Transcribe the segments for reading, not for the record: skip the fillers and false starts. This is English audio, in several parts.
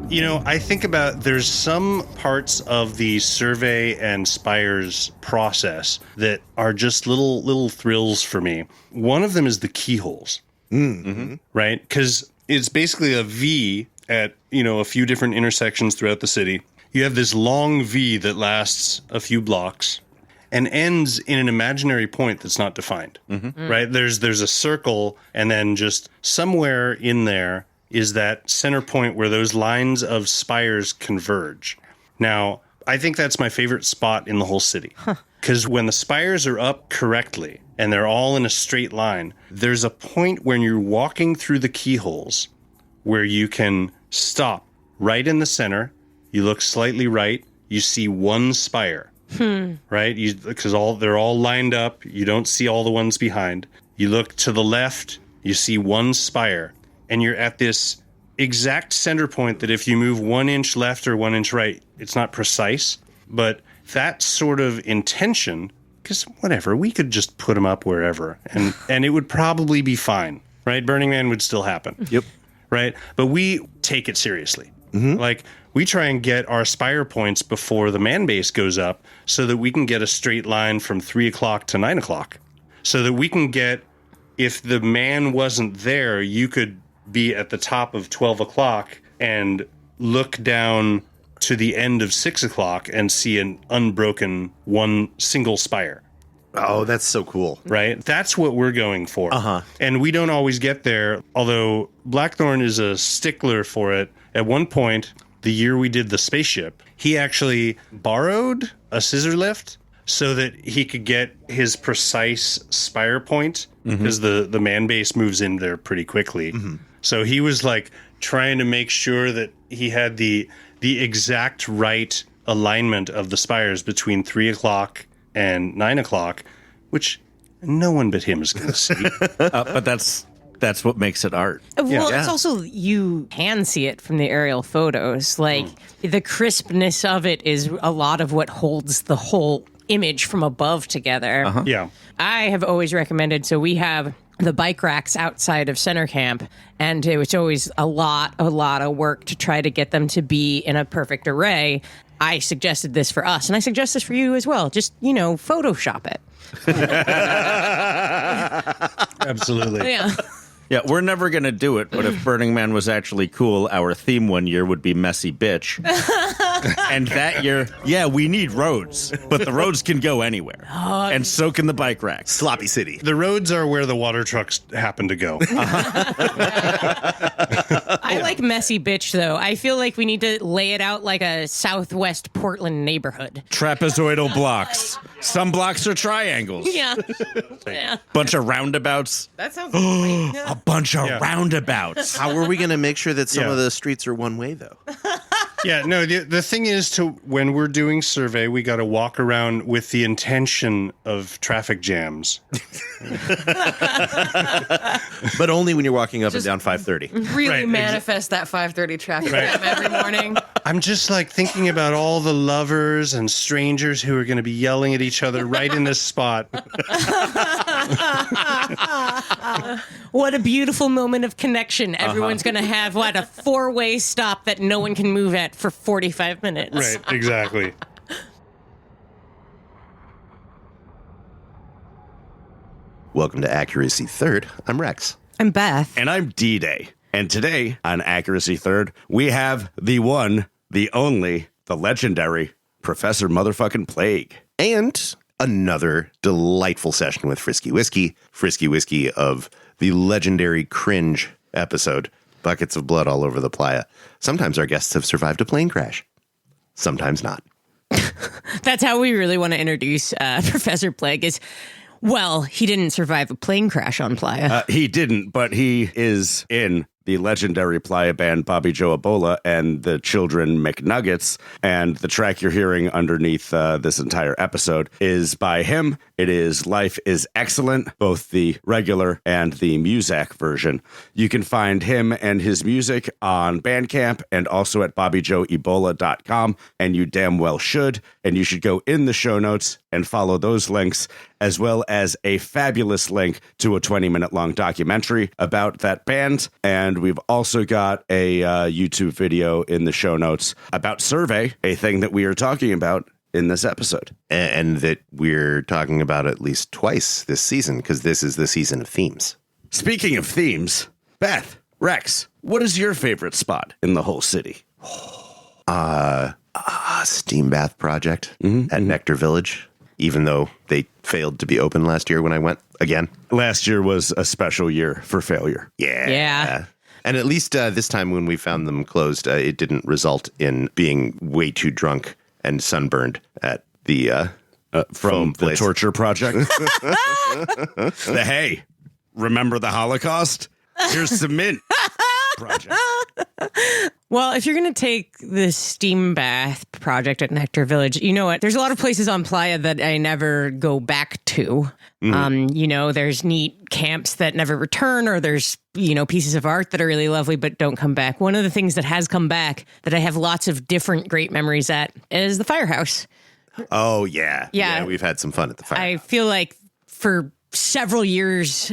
You know, I think about there's some parts of the survey and Spires process that are just little thrills for me. One of them is the keyholes, right? Because it's basically a V at, a few different intersections throughout the city. You have this long V that lasts a few blocks and ends in an imaginary point that's not defined, right? There's a circle, and then just somewhere in there is that center point where those lines of spires converge. Now, I think that's my favorite spot in the whole city. Because when the spires are up correctly and they're all in a straight line, there's a point when you're walking through the keyholes where you can stop right in the center. You look slightly right. You see one spire, right? Because they're all lined up. You don't see all the ones behind. You look to the left. You see one spire. And you're at this exact center point that if you move 1 inch left or 1 inch right, it's not precise. But that sort of intention, because whatever, we could just put them up wherever and it would probably be fine, right? Burning Man would still happen. Yep. Right? But we take it seriously. Like, we try and get our spire points before the man base goes up so that we can get a straight line from 3 o'clock to 9 o'clock. So that we can get, if the man wasn't there, you could be at the top of 12 o'clock and look down to the end of 6 o'clock and see an unbroken one single spire. Oh, that's so cool. Right? That's what we're going for. And we don't always get there, although Blackthorn is a stickler for it. At one point, the year we did the spaceship, he actually borrowed a scissor lift so that he could get his precise spire point, because the man base moves in there pretty quickly. So he was like trying to make sure that he had the exact right alignment of the spires between 3 o'clock and 9 o'clock, which no one but him is going to see. But that's what makes it art. Well, it's also, you can see it from the aerial photos. Like, the crispness of it is a lot of what holds the whole image from above together. Yeah. I have always recommended, so we have the bike racks outside of center camp, and it was always a lot of work to try to get them to be in a perfect array. I suggested this for us, and I suggest this for you as well. Just, Photoshop it. Absolutely. Yeah. Yeah, we're never going to do it, but if Burning Man was actually cool, our theme one year would be Messy Bitch. And that year, we need roads, but the roads can go anywhere. And so can the bike racks. Sloppy City. The roads are where the water trucks happen to go. I like Messy Bitch, though. I feel like we need to lay it out like a Southwest Portland neighborhood. Trapezoidal blocks. Some blocks are triangles. Yeah. Bunch of roundabouts. That sounds great. A bunch of roundabouts. How are we going to make sure that some of the streets are one way, though? Yeah, no, the thing is, when we're doing survey, we got to walk around with the intention of traffic jams. But only when you're walking up and down 530. Really Right, manifest that 5:30 traffic jam every morning. I'm just like thinking about all the lovers and strangers who are going to be yelling at each other right in this spot. What a beautiful moment of connection. Everyone's going to have, a 4-way stop that no one can move at for 45 minutes. Right, exactly. Welcome to Accuracy Third. I'm Rex. I'm Beth. And I'm D-Day. And today on Accuracy Third, we have the one, the only, the legendary Professor Motherfucking Plague. And another delightful session with Frisky Whiskey. Frisky Whiskey of the legendary Cringe episode. Buckets of blood all over the playa. Sometimes our guests have survived a plane crash. Sometimes not. That's how we really want to introduce Professor Plague is, well, he didn't survive a plane crash on Playa. He didn't, but he is in the legendary Playa band Bobby Joe Ebola and the Children McNuggets. And the track you're hearing underneath this entire episode is by him. It is Life is Excellent, both the regular and the Muzak version. You can find him and his music on Bandcamp and also at BobbyJoeEbola.com. And you damn well should. And you should go in the show notes and follow those links, as well as a fabulous link to a 20-minute long documentary about that band. And we've also got a YouTube video in the show notes about Survey, a thing that we are talking about in this episode. And that we're talking about at least twice this season, because this is the season of themes. Speaking of themes, Beth, Rex, what is your favorite spot in the whole city? Steam bath project at Nectar Village, even though they failed to be open last year when I went again. Last year was a special year for failure. Yeah. And at least this time when we found them closed, it didn't result in being way too drunk and sunburned at the From the place. torture project. Hey, remember the Holocaust? Here's some mint project. Well, if you're going to take the steam bath project at Nectar Village, you know what? There's a lot of places on Playa that I never go back to. There's neat camps that never return, or there's, pieces of art that are really lovely but don't come back. One of the things that has come back that I have lots of different great memories at is the firehouse. Oh, yeah. Yeah. We've had some fun at the fire. I feel like for several years,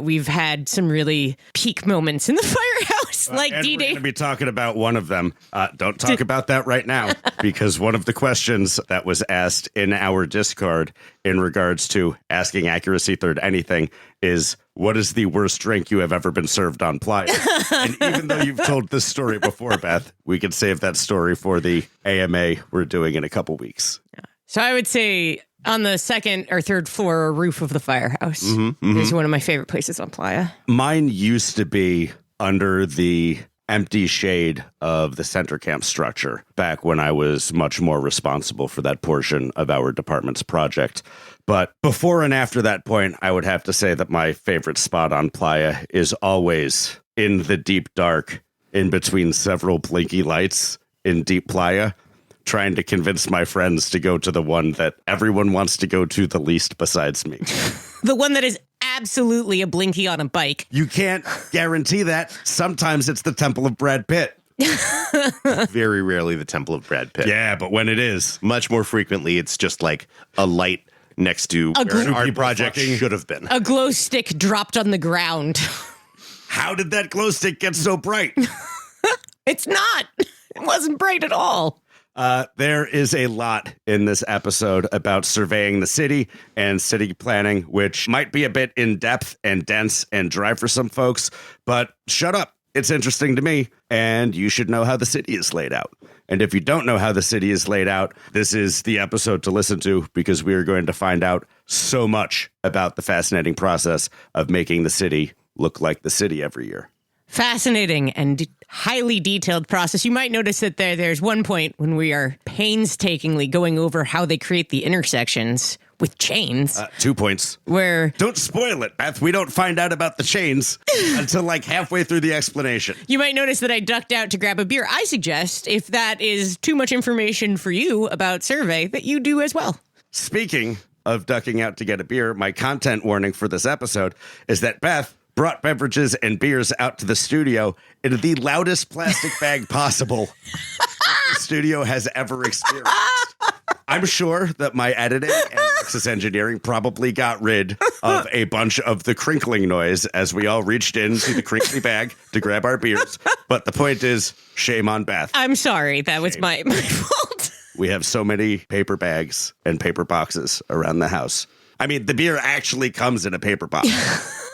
we've had some really peak moments in the firehouse, like And we're D-Day. going to be talking about one of them. Don't talk about that right now, because one of the questions that was asked in our Discord in regards to asking Accuracy Third anything is, what is the worst drink you have ever been served on Playa? And even though you've told this story before, Beth, we can save that story for the AMA we're doing in a couple weeks. So I would say on the second or third floor or roof of the firehouse is one of my favorite places on Playa. Mine used to be under the empty shade of the center camp structure back when I was much more responsible for that portion of our department's project. But before and after that point, I would have to say that my favorite spot on Playa is always in the deep dark, in between several blinky lights in deep Playa, trying to convince my friends to go to the one that everyone wants to go to the least besides me. The one that is absolutely a Blinky on a bike. You can't guarantee that. Sometimes it's the Temple of Brad Pitt. Very rarely the Temple of Brad Pitt. Yeah, but when it is, Much more frequently, it's just like a light next to where an art project should have been. A glow stick dropped on the ground. how did that glow stick get so bright? It's not. It wasn't bright at all. There is a lot in this episode about surveying the city and city planning, which might be a bit in-depth and dense and dry for some folks, but shut up. It's interesting to me, and you should know how the city is laid out. And if you don't know how the city is laid out, this is the episode to listen to, because we are going to find out so much about the fascinating process of making the city look like the city every year. Fascinating and highly detailed process. You might notice that there's one point when we are painstakingly going over how they create the intersections with chains. 2 points. Where Don't spoil it, Beth. We don't find out about the chains until like halfway through the explanation. you might notice that I ducked out to grab a beer. I suggest, if that is too much information for you about survey, that you do as well. Speaking of ducking out to get a beer, my content warning for this episode is that Beth brought beverages and beers out to the studio in the loudest plastic bag possible that the studio has ever experienced. I'm sure that my editing and Alexis engineering probably got rid of a bunch of the crinkling noise as we all reached into the crinkly bag to grab our beers. But the point is, shame on Beth. I'm sorry. That was my fault. We have so many paper bags and paper boxes around the house. I mean, the beer actually comes in a paper box.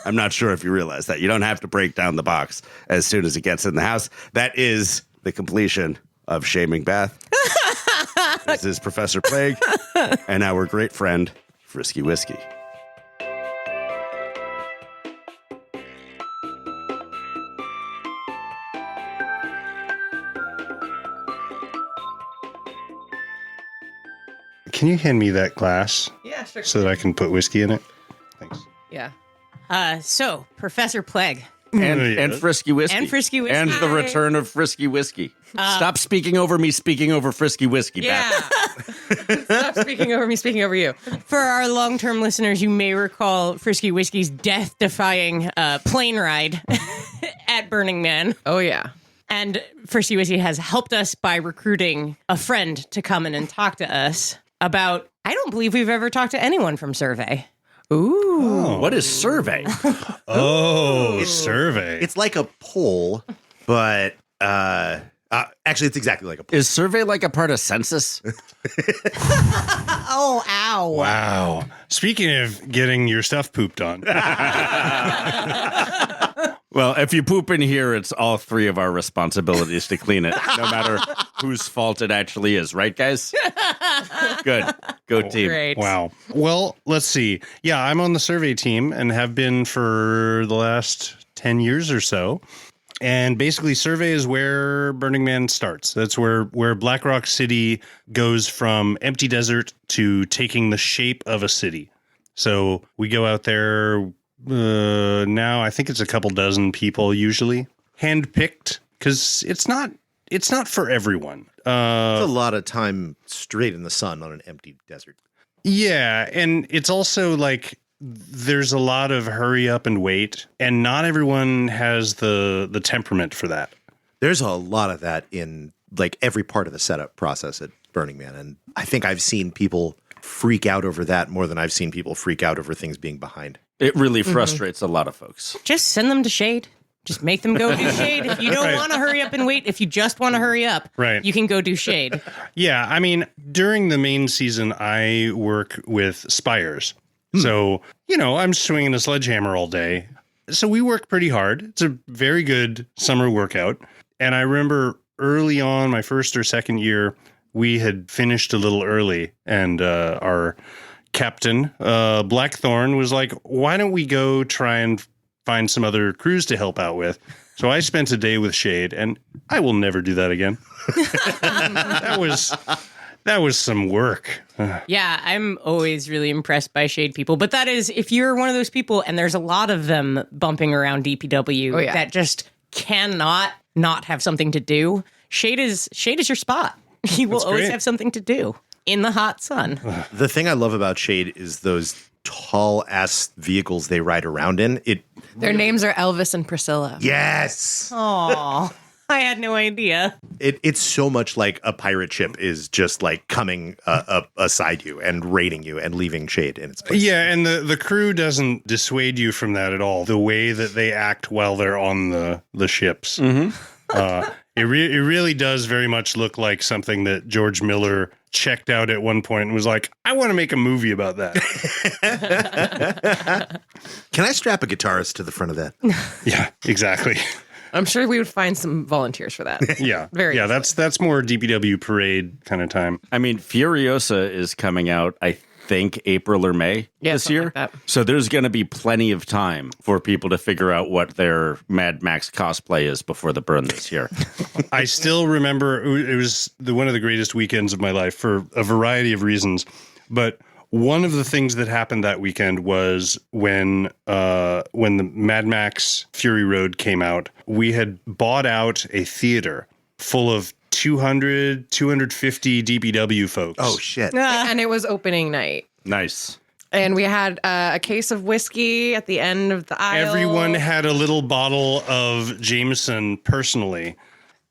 I'm not sure if you realize that. You don't have to break down the box as soon as it gets in the house. That is the completion of Shaming Beth. This is Professor Plague and our great friend, Frisky Whiskey. Can you hand me that glass Yeah, sure. so that I can put whiskey in it? Thanks. Yeah. So, Professor Plague. And Frisky Whiskey. And Frisky Whiskey. And the return of Frisky Whiskey. Stop speaking over me, speaking over Frisky Whiskey, Yeah. Beth. Stop speaking over me, speaking over you. For our long-term listeners, you may recall Frisky Whiskey's death-defying plane ride at Burning Man. Oh, yeah. And Frisky Whiskey has helped us by recruiting a friend to come in and talk to us about, I don't believe we've ever talked to anyone from Survey. Ooh. What is survey? Survey. It's like a poll, but actually, it's exactly like a poll. Is survey like a part of census? Oh, ow. Wow. Speaking of getting your stuff pooped on. Well, if you poop in here, it's all three of our responsibilities to clean it, no matter whose fault it actually is. Right, guys? Good. Go team. Great. Wow. Well, let's see. Yeah, I'm on the survey team and have been for the last 10 years or so. And basically, survey is where Burning Man starts. That's where Black Rock City goes from empty desert to taking the shape of a city. So we go out there now. I think it's a couple dozen people usually, handpicked, because it's not for everyone. It's a lot of time straight in the sun on an empty desert. Yeah, and it's also like there's a lot of hurry up and wait, and not everyone has the temperament for that. There's a lot of that in like every part of the setup process at Burning Man, and I think I've seen people freak out over that more than I've seen people freak out over things being behind. It really frustrates a lot of folks. Just send them to Shade. Just make them go do Shade. If you don't want to hurry up and wait, if you just want to hurry up, Right. you can go do Shade. Yeah, I mean, during the main season, I work with Spires. So, I'm swinging a sledgehammer all day. So we work pretty hard. It's a very good summer workout. And I remember early on, my first or second year, we had finished a little early. And our captain, Blackthorn, was like, why don't we go try and find some other crews to help out with? So I spent a day with Shade, and I will never do that again. That was some work. Yeah, I'm always really impressed by Shade people. But that is, if you're one of those people, and there's a lot of them bumping around DPW that just cannot not have something to do, Shade is your spot. You will always have something to do in the hot sun. The thing I love about Shade is those tall ass vehicles they ride around in. Their names are Elvis and Priscilla. Yes. Aw, I had no idea. It's so much like a pirate ship is just like coming up aside you and raiding you and leaving Shade in its place. Yeah, and the crew doesn't dissuade you from that at all. The way that they act while they're on the ships. It really does very much look like something that George Miller checked out at one point and was like, I want to make a movie about that. Can I strap a guitarist to the front of that? Yeah, exactly. I'm sure we would find some volunteers for that. Yeah. Very yeah, easy. that's more DPW parade kind of time. I mean, Furiosa is coming out, I think, April or May this something year. like that. So there's going to be plenty of time for people to figure out what their Mad Max cosplay is before the burn this year. I still remember it was one of the greatest weekends of my life for a variety of reasons. But one of the things that happened that weekend was when the Mad Max Fury Road came out, we had bought out a theater full of 250 DPW folks. Oh, shit. And it was opening night. Nice. And we had a case of whiskey at the end of the aisle. Everyone had a little bottle of Jameson personally.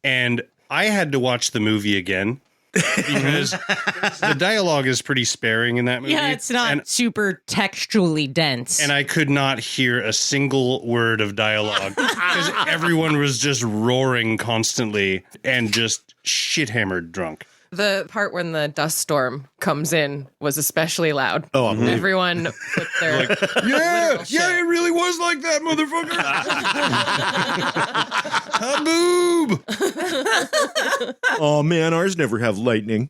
And I had to watch the movie again because the dialogue is pretty sparing in that movie. Yeah, it's not super textually dense. And I could not hear a single word of dialogue because everyone was just roaring constantly and just shit-hammered drunk. The part when the dust storm comes in was especially loud. Oh, I believe it. Everyone put their Yeah, shit. it really was like that, motherfucker. Haboob! Oh, man, ours never have lightning.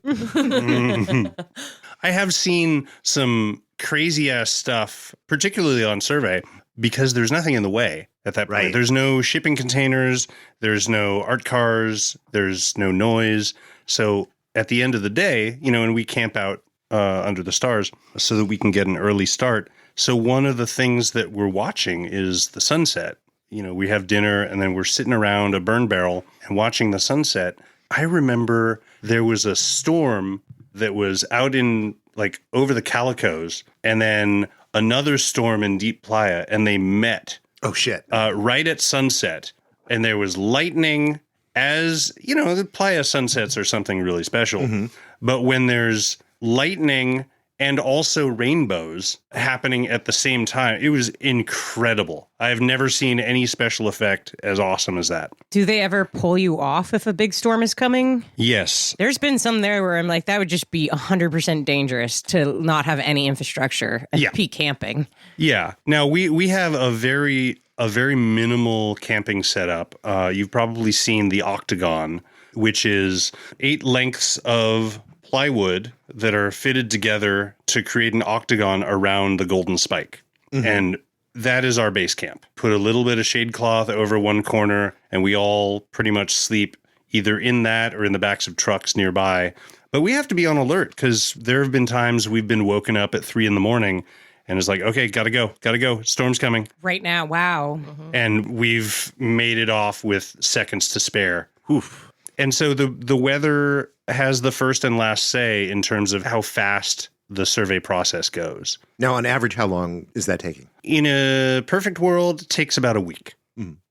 I have seen some crazy ass stuff, particularly on survey, because there's nothing in the way at that point. Right. There's no shipping containers, there's no art cars, there's no noise. So at the end of the day, and we camp out under the stars so that we can get an early start. So one of the things that we're watching is the sunset. We have dinner and then we're sitting around a burn barrel and watching the sunset. I remember there was a storm that was out in over the Calicos and then another storm in Deep Playa, and they met Oh, shit. right at sunset. And there was lightning. As the Playa sunsets are something really special. Mm-hmm. But when there's lightning and also rainbows happening at the same time. It was incredible. I've never seen any special effect as awesome as that. Do they ever pull you off if a big storm is coming? Yes. There's been some there where I'm like, that would just be 100% dangerous to not have any infrastructure and be camping. Yeah. Now, we have a very minimal camping setup. You've probably seen the Octagon, which is 8 lengths of plywood that are fitted together to create an octagon around the golden spike. And that is our base camp. Put a little bit of shade cloth over one corner, and we all pretty much sleep either in that or in the backs of trucks nearby. But we have to be on alert because there have been times we've been woken up at 3 a.m. and it's like, okay, gotta go. Storm's coming. Right now, wow. And we've made it off with seconds to spare. Oof. And so the weather has the first and last say in terms of how fast the survey process goes. Now, on average, how long is that taking? In a perfect world, it takes about a week.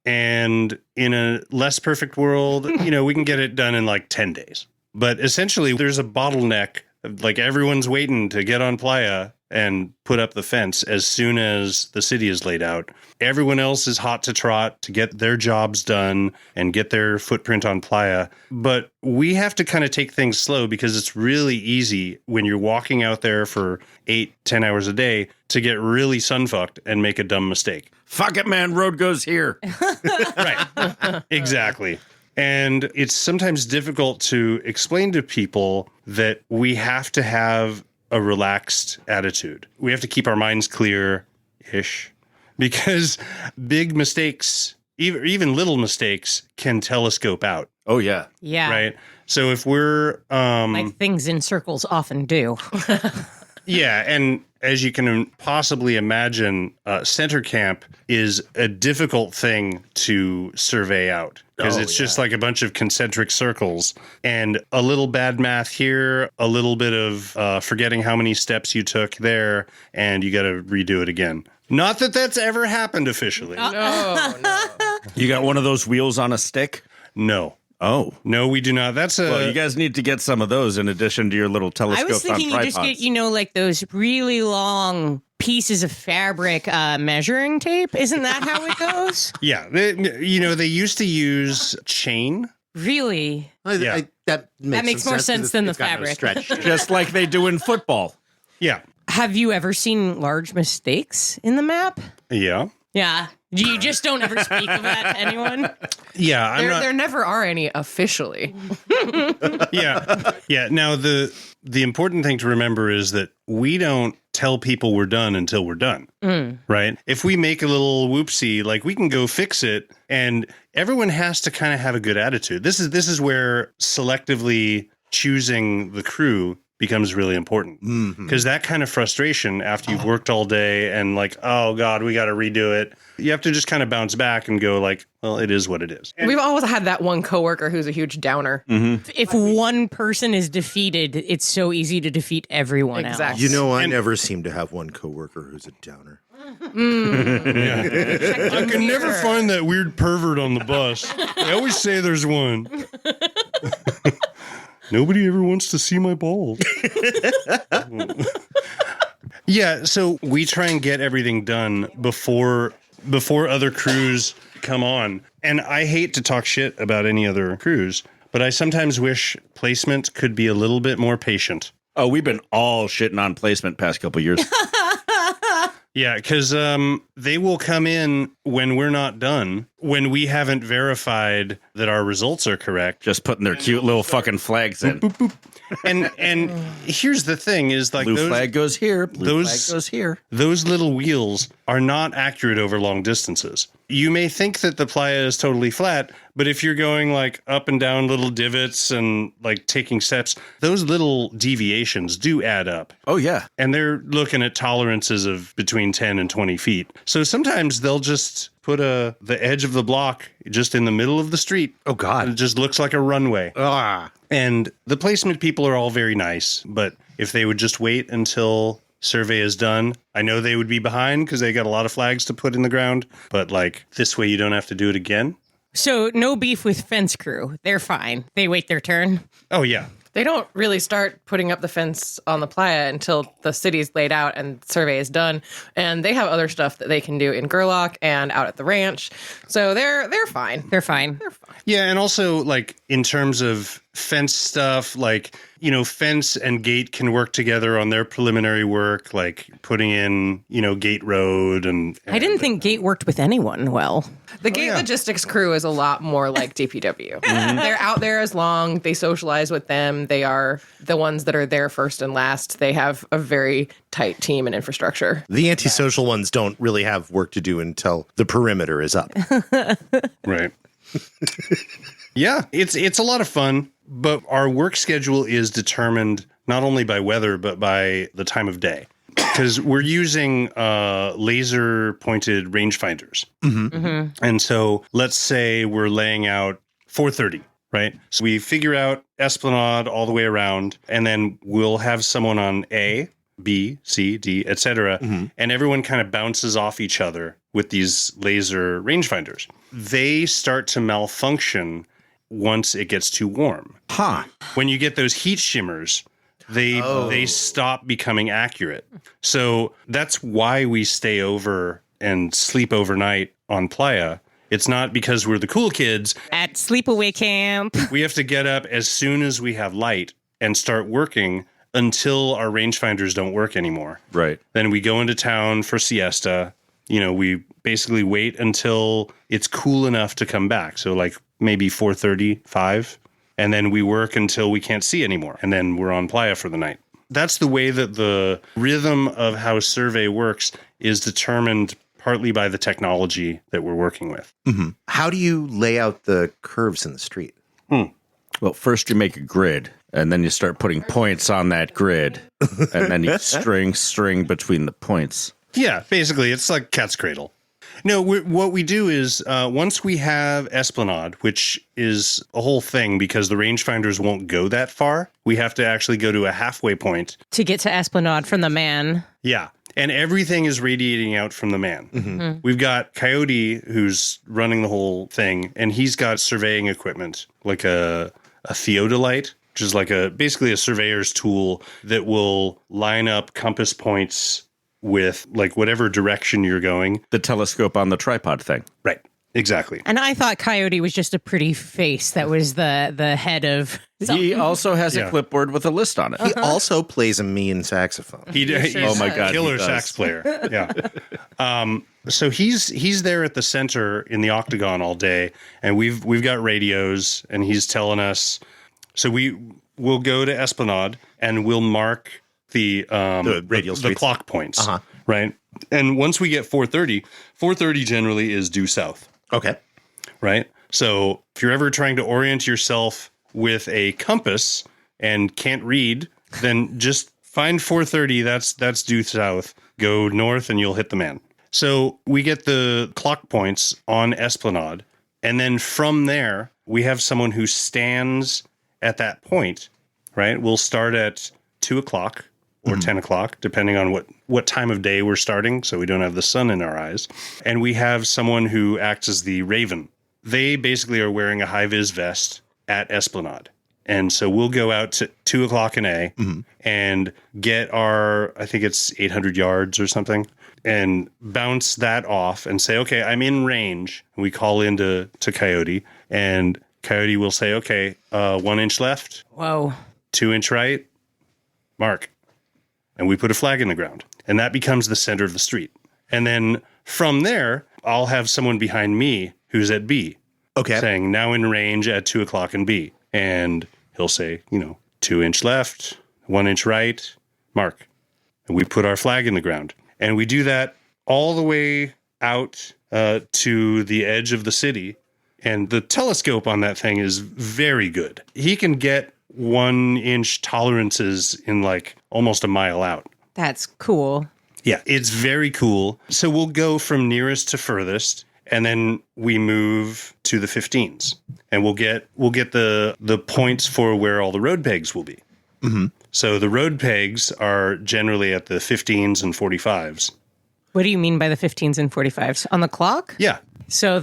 And in a less perfect world, we can get it done in like 10 days. But essentially, there's a bottleneck. Like everyone's waiting to get on Playa and put up the fence as soon as the city is laid out. Everyone else is hot to trot to get their jobs done and get their footprint on Playa. But we have to kind of take things slow because it's really easy when you're walking out there for 8-10 hours a day to get really sun-fucked and make a dumb mistake. Fuck it, man. Road goes here. Right. Exactly. And it's sometimes difficult to explain to people that we have to have a relaxed attitude. We have to keep our minds clear-ish because big mistakes, even little mistakes, can telescope out. Oh, yeah. Yeah. Right? So if we're... like things in circles often do. Yeah, and as you can possibly imagine, center camp is a difficult thing to survey out because it's just like a bunch of concentric circles and a little bad math here, a little bit of forgetting how many steps you took there, and you got to redo it again. Not that that's ever happened officially. No. You got one of those wheels on a stick? No. Oh. No, we do not. That's a... Well, you guys need to get some of those in addition to your little telescope I was thinking you on just tripods. get, like those really long pieces of fabric measuring tape. Isn't that how it goes? Yeah. They used to use chain. Really? Yeah. That makes more sense than the fabric. Just like they do in football. Yeah. Have you ever seen large mistakes in the map? Yeah. Yeah. You just don't ever speak of that to anyone? Yeah. There never are any officially. Yeah. Yeah. Now, the important thing to remember is that we don't tell people we're done until we're done. Right? If we make a little whoopsie, like we can go fix it, and everyone has to kind of have a good attitude. This is where selectively choosing the crew becomes really important because that kind of frustration after you've worked all day and like, oh God, we got to redo it. You have to just kind of bounce back and go like, well, it is what it is. We've always had that one coworker who's a huge downer. If one person is defeated, it's so easy to defeat everyone else. Exactly. I never seem to have one coworker who's a downer. I can never find that weird pervert on the bus. I always say there's one. Nobody ever wants to see my balls. Yeah, so we try and get everything done before other crews come on. And I hate to talk shit about any other crews, but I sometimes wish placement could be a little bit more patient. Oh, we've been all shitting on placement past couple years. Yeah, because they will come in when we're not done, when we haven't verified that our results are correct. Just putting their cute little fucking flags in. Boop, boop. And here's the thing is like Blue flag goes here. Blue those- flag goes here. those little wheels are not accurate over long distances. You may think that the playa is totally flat, but if you're going like up and down little divots and like taking steps, those little deviations do add up. Oh, yeah. And they're looking at tolerances of between 10 and 20 feet. So sometimes they'll just put the edge of the block just in the middle of the street. Oh, God. It just looks like a runway. Ah. And the placement people are all very nice, but if they would just wait until survey is done, I know they would be behind because they got a lot of flags to put in the ground, but like this way you don't have to do it again. So no beef with fence crew. They're fine. They wait their turn. Oh, yeah. They don't really start putting up the fence on the playa until the city's laid out and survey is done. And they have other stuff that they can do in Gerlach and out at the ranch. So they're fine. They're fine. Yeah, and also like in terms of fence stuff, like, you know, fence and gate can work together on their preliminary work, like putting in, you know, gate road and I didn't think gate worked with anyone well. The gate logistics crew is a lot more like DPW. They're out there as long. They socialize with them. They are the ones that are there first and last. They have a very tight team and infrastructure. The antisocial ones don't really have work to do until the perimeter is up. Right. Yeah, it's a lot of fun, but our work schedule is determined not only by weather, but by the time of day. Because we're using laser pointed rangefinders. And so let's say we're laying out 4:30, right? So we figure out Esplanade all the way around, and then we'll have someone on A, B, C, D, etc. And everyone kind of bounces off each other with these laser rangefinders. They start to malfunction once it gets too warm. When you get those heat shimmers, they stop becoming accurate. So that's why we stay over and sleep overnight on Playa. It's not because we're the cool kids. At sleepaway camp. We have to get up as soon as we have light and start working until our rangefinders don't work anymore. Right. Then we go into town for siesta. You know, we basically wait until it's cool enough to come back. So like maybe 4:30, 5. And then we work until we can't see anymore. And then we're on Playa for the night. That's the way that the rhythm of how survey works is determined partly by the technology that we're working with. How do you lay out the curves in the street? Well, first you make a grid, and then you start putting points on that grid, and then you string between the points. Yeah, basically, it's like cat's cradle. No, what we do is once we have Esplanade, which is a whole thing because the rangefinders won't go that far, we have to actually go to a halfway point. To get to Esplanade from the man. Yeah, and everything is radiating out from the man. We've got Coyote, who's running the whole thing, and he's got surveying equipment, like a theodolite, which is like basically a surveyor's tool that will line up compass points with like whatever direction you're going. The telescope on the tripod thing. Right. Exactly. And I thought Coyote was just a pretty face that was the head of something. He also has a clipboard with a list on it. He also plays a mean saxophone. He's Oh my God, killer he does. sax player. Yeah. So he's there at the center in the Octagon all day, and we've got radios, and he's telling us. So we'll go to Esplanade and we'll mark the radial streets. clock points, right? And once we get 4:30 generally is due south. Okay. Right? So if you're ever trying to orient yourself with a compass and can't read, then just find 4:30, that's due south. Go north and you'll hit the man. So we get the clock points on Esplanade, and then from there, we have someone who stands at that point, right? We'll start at 2 o'clock or 10 o'clock, depending on what time of day we're starting, so we don't have the sun in our eyes. And we have someone who acts as the Raven. They basically are wearing a high-vis vest at Esplanade. And so we'll go out to 2 o'clock in A and get our, I think it's 800 yards or something, and bounce that off and say, okay, I'm in range. We call into Coyote, and Coyote will say, okay, 1 inch left. Whoa. 2 inch right, mark. And we put a flag in the ground. And that becomes the center of the street. And then from there, I'll have someone behind me who's at B. Okay. Saying, now in range at 2 o'clock in B. And he'll say, 2 inch left, 1 inch right, mark. And we put our flag in the ground. And we do that all the way out to the edge of the city. And the telescope on that thing is very good. He can get 1 inch tolerances in like almost a mile out. That's cool. Yeah, it's very cool. So we'll go from nearest to furthest, and then we move to the 15s, and we'll get the points for where all the road pegs will be. So the road pegs are generally at the 15s and 45s. What do you mean by the 15s and 45s? On the clock? Yeah. So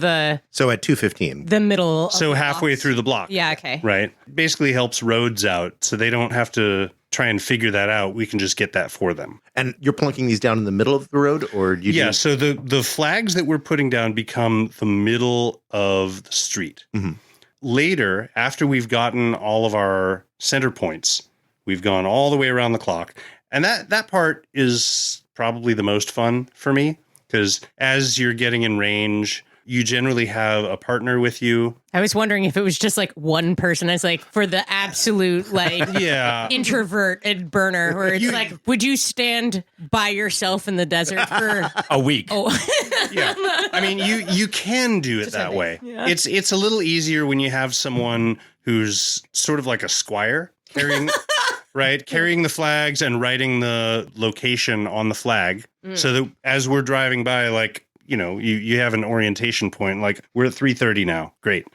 So at 2:15. the middle. of So the halfway box. through the block. Yeah. Okay. Right. Basically helps roads out so they don't have to try and figure that out. We can just get that for them. And you're plunking these down in the middle of the road, or do you Yeah. do... So the flags that we're putting down become the middle of the street. Later, after we've gotten all of our center points, we've gone all the way around the clock. And that part is probably the most fun for me because as you're getting in range, you generally have a partner with you. I was wondering if it was just like one person. It's like for the absolute like Yeah. introvert and burner, where it's like, would you stand by yourself in the desert for A week. Yeah. I mean, you can do it that way. Yeah. It's a little easier when you have someone who's sort of like a squire carrying right, carrying the flags and writing the location on the flag so that as we're driving by, like, you know, you have an orientation point, like we're at 3:30 now. Great.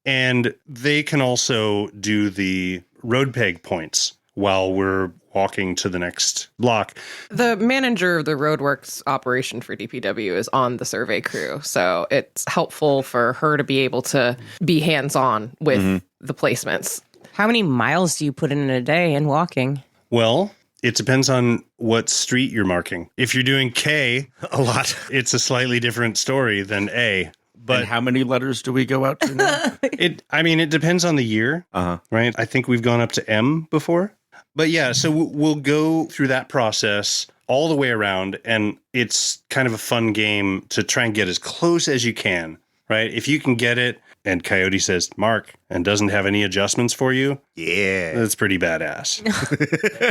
And they can also do the road peg points while we're walking to the next block. The manager of the roadworks operation for DPW is on the survey crew, so it's helpful for her to be able to be hands-on with the placements. how many miles do you put in a day in walking? Well, it depends on what street you're marking. If you're doing K, A lot. it's a slightly different story than A. But And how many letters do we go out to now? it depends on the year, right? I think we've gone up to M before. But yeah, so we'll go through that process all the way around, and it's kind of a fun game to try and get as close as you can, right? If you can get it, and Coyote says, Mark, and doesn't have any adjustments for you, Yeah. that's pretty badass.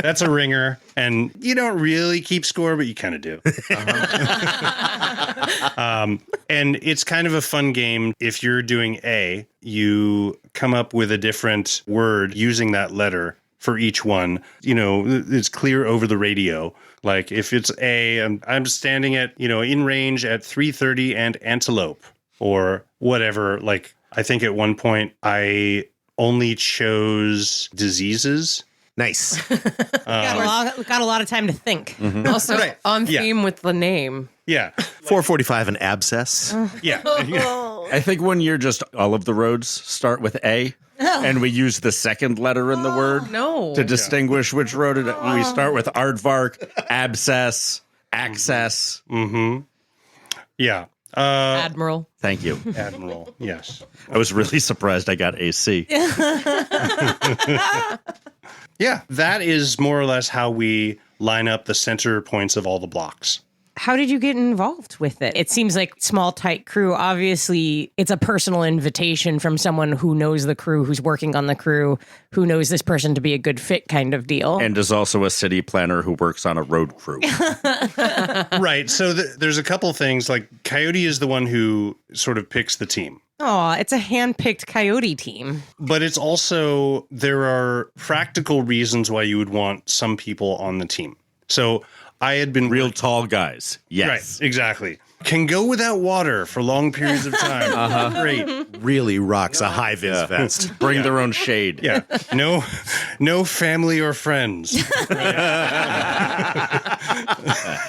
That's a ringer, and you don't really keep score, but you kind of do. And it's kind of a fun game. If you're doing A, you come up with a different word using that letter for each one. You know, it's clear over the radio. Like if it's A, I'm standing at, you know, in range at 3:30 and antelope or whatever. Like I think at one point I only chose diseases. Nice. Got a lot of time to think. Also, on Yeah. theme with the name. Yeah. 445 an abscess. Yeah. I think when you're just all of the roads start with A, and we use the second letter in the word No. to distinguish which road it is. We start with aardvark, abscess, access. Yeah. Admiral. Thank you. Admiral. Yes. I was really surprised I got AC. Yeah. That is more or less how we line up the center points of all the blocks. How did you get involved with it? It seems like small, tight crew. Obviously, it's a personal invitation from someone who knows the crew, who's working on the crew, who knows this person to be a good fit kind of deal. And is also a city planner who works on a road crew. Right. So there's a couple things. Like Coyote is the one who sort of picks the team. Oh, it's a hand-picked Coyote team. But it's also, there are practical reasons why you would want some people on the team. So I had been Real tall guys. Yes. Right, exactly. Can go without water for long periods of time. Great. Really rocks a high-vis vest. Bring their own shade. Yeah. No family or friends.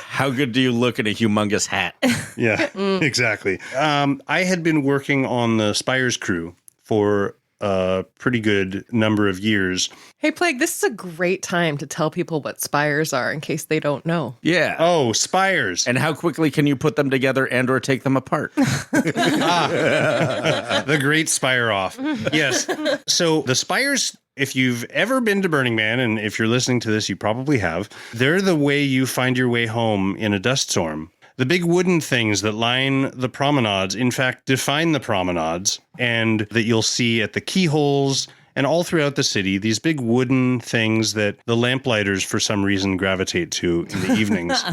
How good do you look in a humongous hat? Yeah, exactly. I had been working on the Spires crew for a pretty good number of years. Hey, Plague, this is a great time to tell people what spires are in case they don't know. Yeah. Oh, Spires. And how quickly can you put them together and or take them apart? The great Spire off. Yes. So the Spires, if you've ever been to Burning Man, and if you're listening to this, you probably have, they're the way you find your way home in a dust storm. The big wooden things that line the promenades, in fact, define the promenades, and that you'll see at the keyholes and all throughout the city, these big wooden things that the lamplighters, for some reason, gravitate to in the evenings.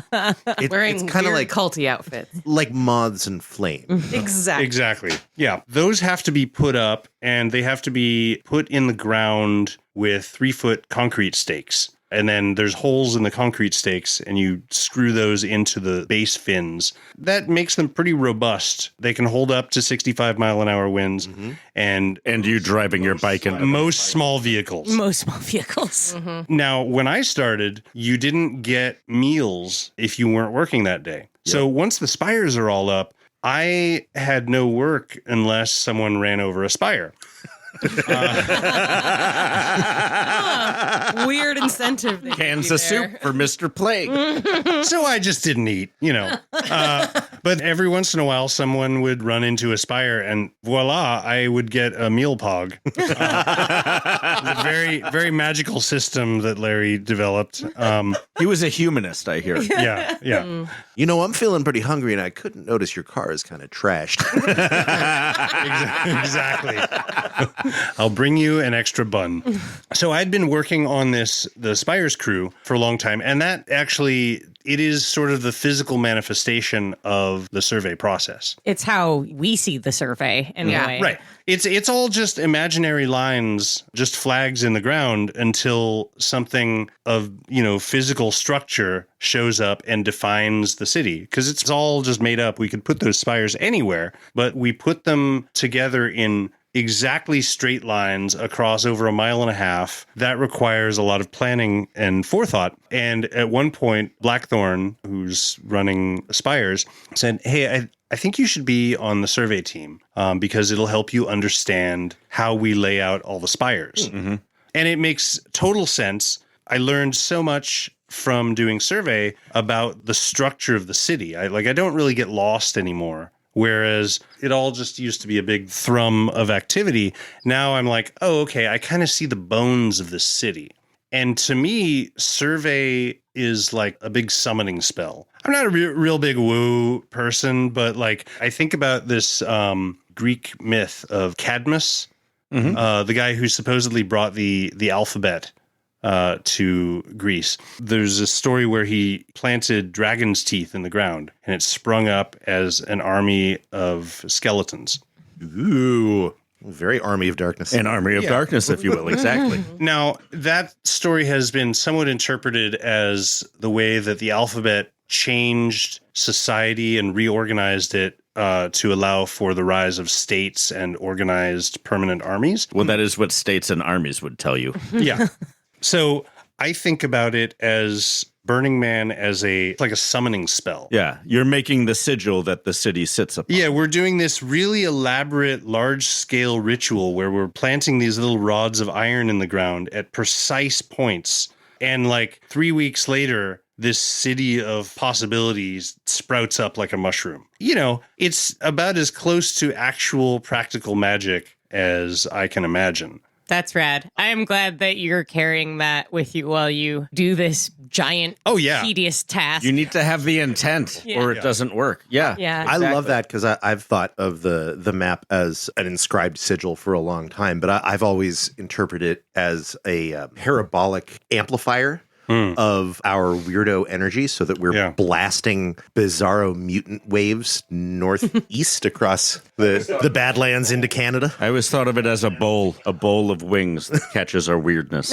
Wearing it's kind of weird like culty outfits. like moths and flame. Exactly. Exactly. Yeah. Those have to be put up, and they have to be put in the ground with 3-foot concrete stakes. And then there's holes in the concrete stakes, and you screw those into the base fins. That makes them pretty robust. They can hold up to 65-mile-an-hour winds, and And you driving your bike in most small vehicles. Most small vehicles. Now, when I started, you didn't get meals if you weren't working that day. So once the spires are all up, I had no work unless someone ran over a spire. Weird incentive. They Cans give of you there. soup for Mr. Plague. So I just didn't eat, But every once in a while, someone would run into a spire, and voila, I would get a meal pog. A very, very magical system that Larry developed. He was a humanist, I hear. Yeah. You know, I'm feeling pretty hungry, and I couldn't notice your car is kind of trashed. Exactly. I'll bring you an extra bun. So I'd been working on the Spires crew for a long time, and that actually, it is sort of the physical manifestation of the survey process. It's how we see the survey anyway. Right. It's all just imaginary lines, just flags in the ground until something of, physical structure shows up and defines the city. Because it's all just made up. We could put those spires anywhere, but we put them together in exactly straight lines across over 1.5 miles. That requires a lot of planning and forethought. And at one point, Blackthorn, who's running Spires, said, hey, I think you should be on the survey team because it'll help you understand how we lay out all the spires. Mm-hmm. And it makes total sense. I learned so much from doing survey about the structure of the city. I don't really get lost anymore. Whereas it all just used to be a big thrum of activity. Now I'm like, oh, okay, I kind of see the bones of the city. And to me, survey is like a big summoning spell. I'm not a real big woo person, but I think about this Greek myth of Cadmus, the guy who supposedly brought the alphabet to Greece. There's a story where he planted dragon's teeth in the ground, and it sprung up as an army of skeletons. Ooh, very Army of Darkness. An army of darkness, if you will. Exactly. Now, that story has been somewhat interpreted as the way that the alphabet changed society and reorganized it to allow for the rise of states and organized permanent armies. Well, that is what states and armies would tell you. Yeah. So I think about it as Burning Man as like a summoning spell. Yeah, you're making the sigil that the city sits upon. Yeah, we're doing this really elaborate, large-scale ritual where we're planting these little rods of iron in the ground at precise points. And 3 weeks later, this city of possibilities sprouts up like a mushroom. It's about as close to actual practical magic as I can imagine. That's rad. I am glad that you're carrying that with you while you do this giant, tedious task. You need to have the intent or it doesn't work. Yeah. Yeah. Exactly. I love that because I've thought of the map as an inscribed sigil for a long time, but I've always interpreted it as a parabolic amplifier of our weirdo energy so that we're blasting bizarro mutant waves northeast across the Badlands into Canada. I always thought of it as a bowl of wings that catches our weirdness.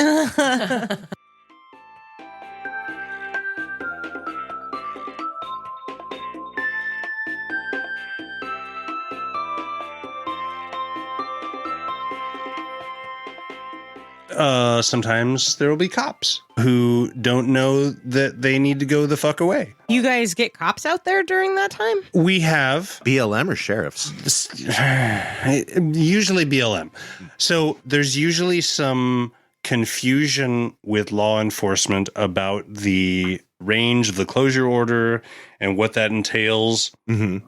Sometimes there will be cops who don't know that they need to go the fuck away. You guys get cops out there during that time? We have BLM or sheriffs? usually BLM. So there's usually some confusion with law enforcement about the range of the closure order and what that entails. Mm-hmm.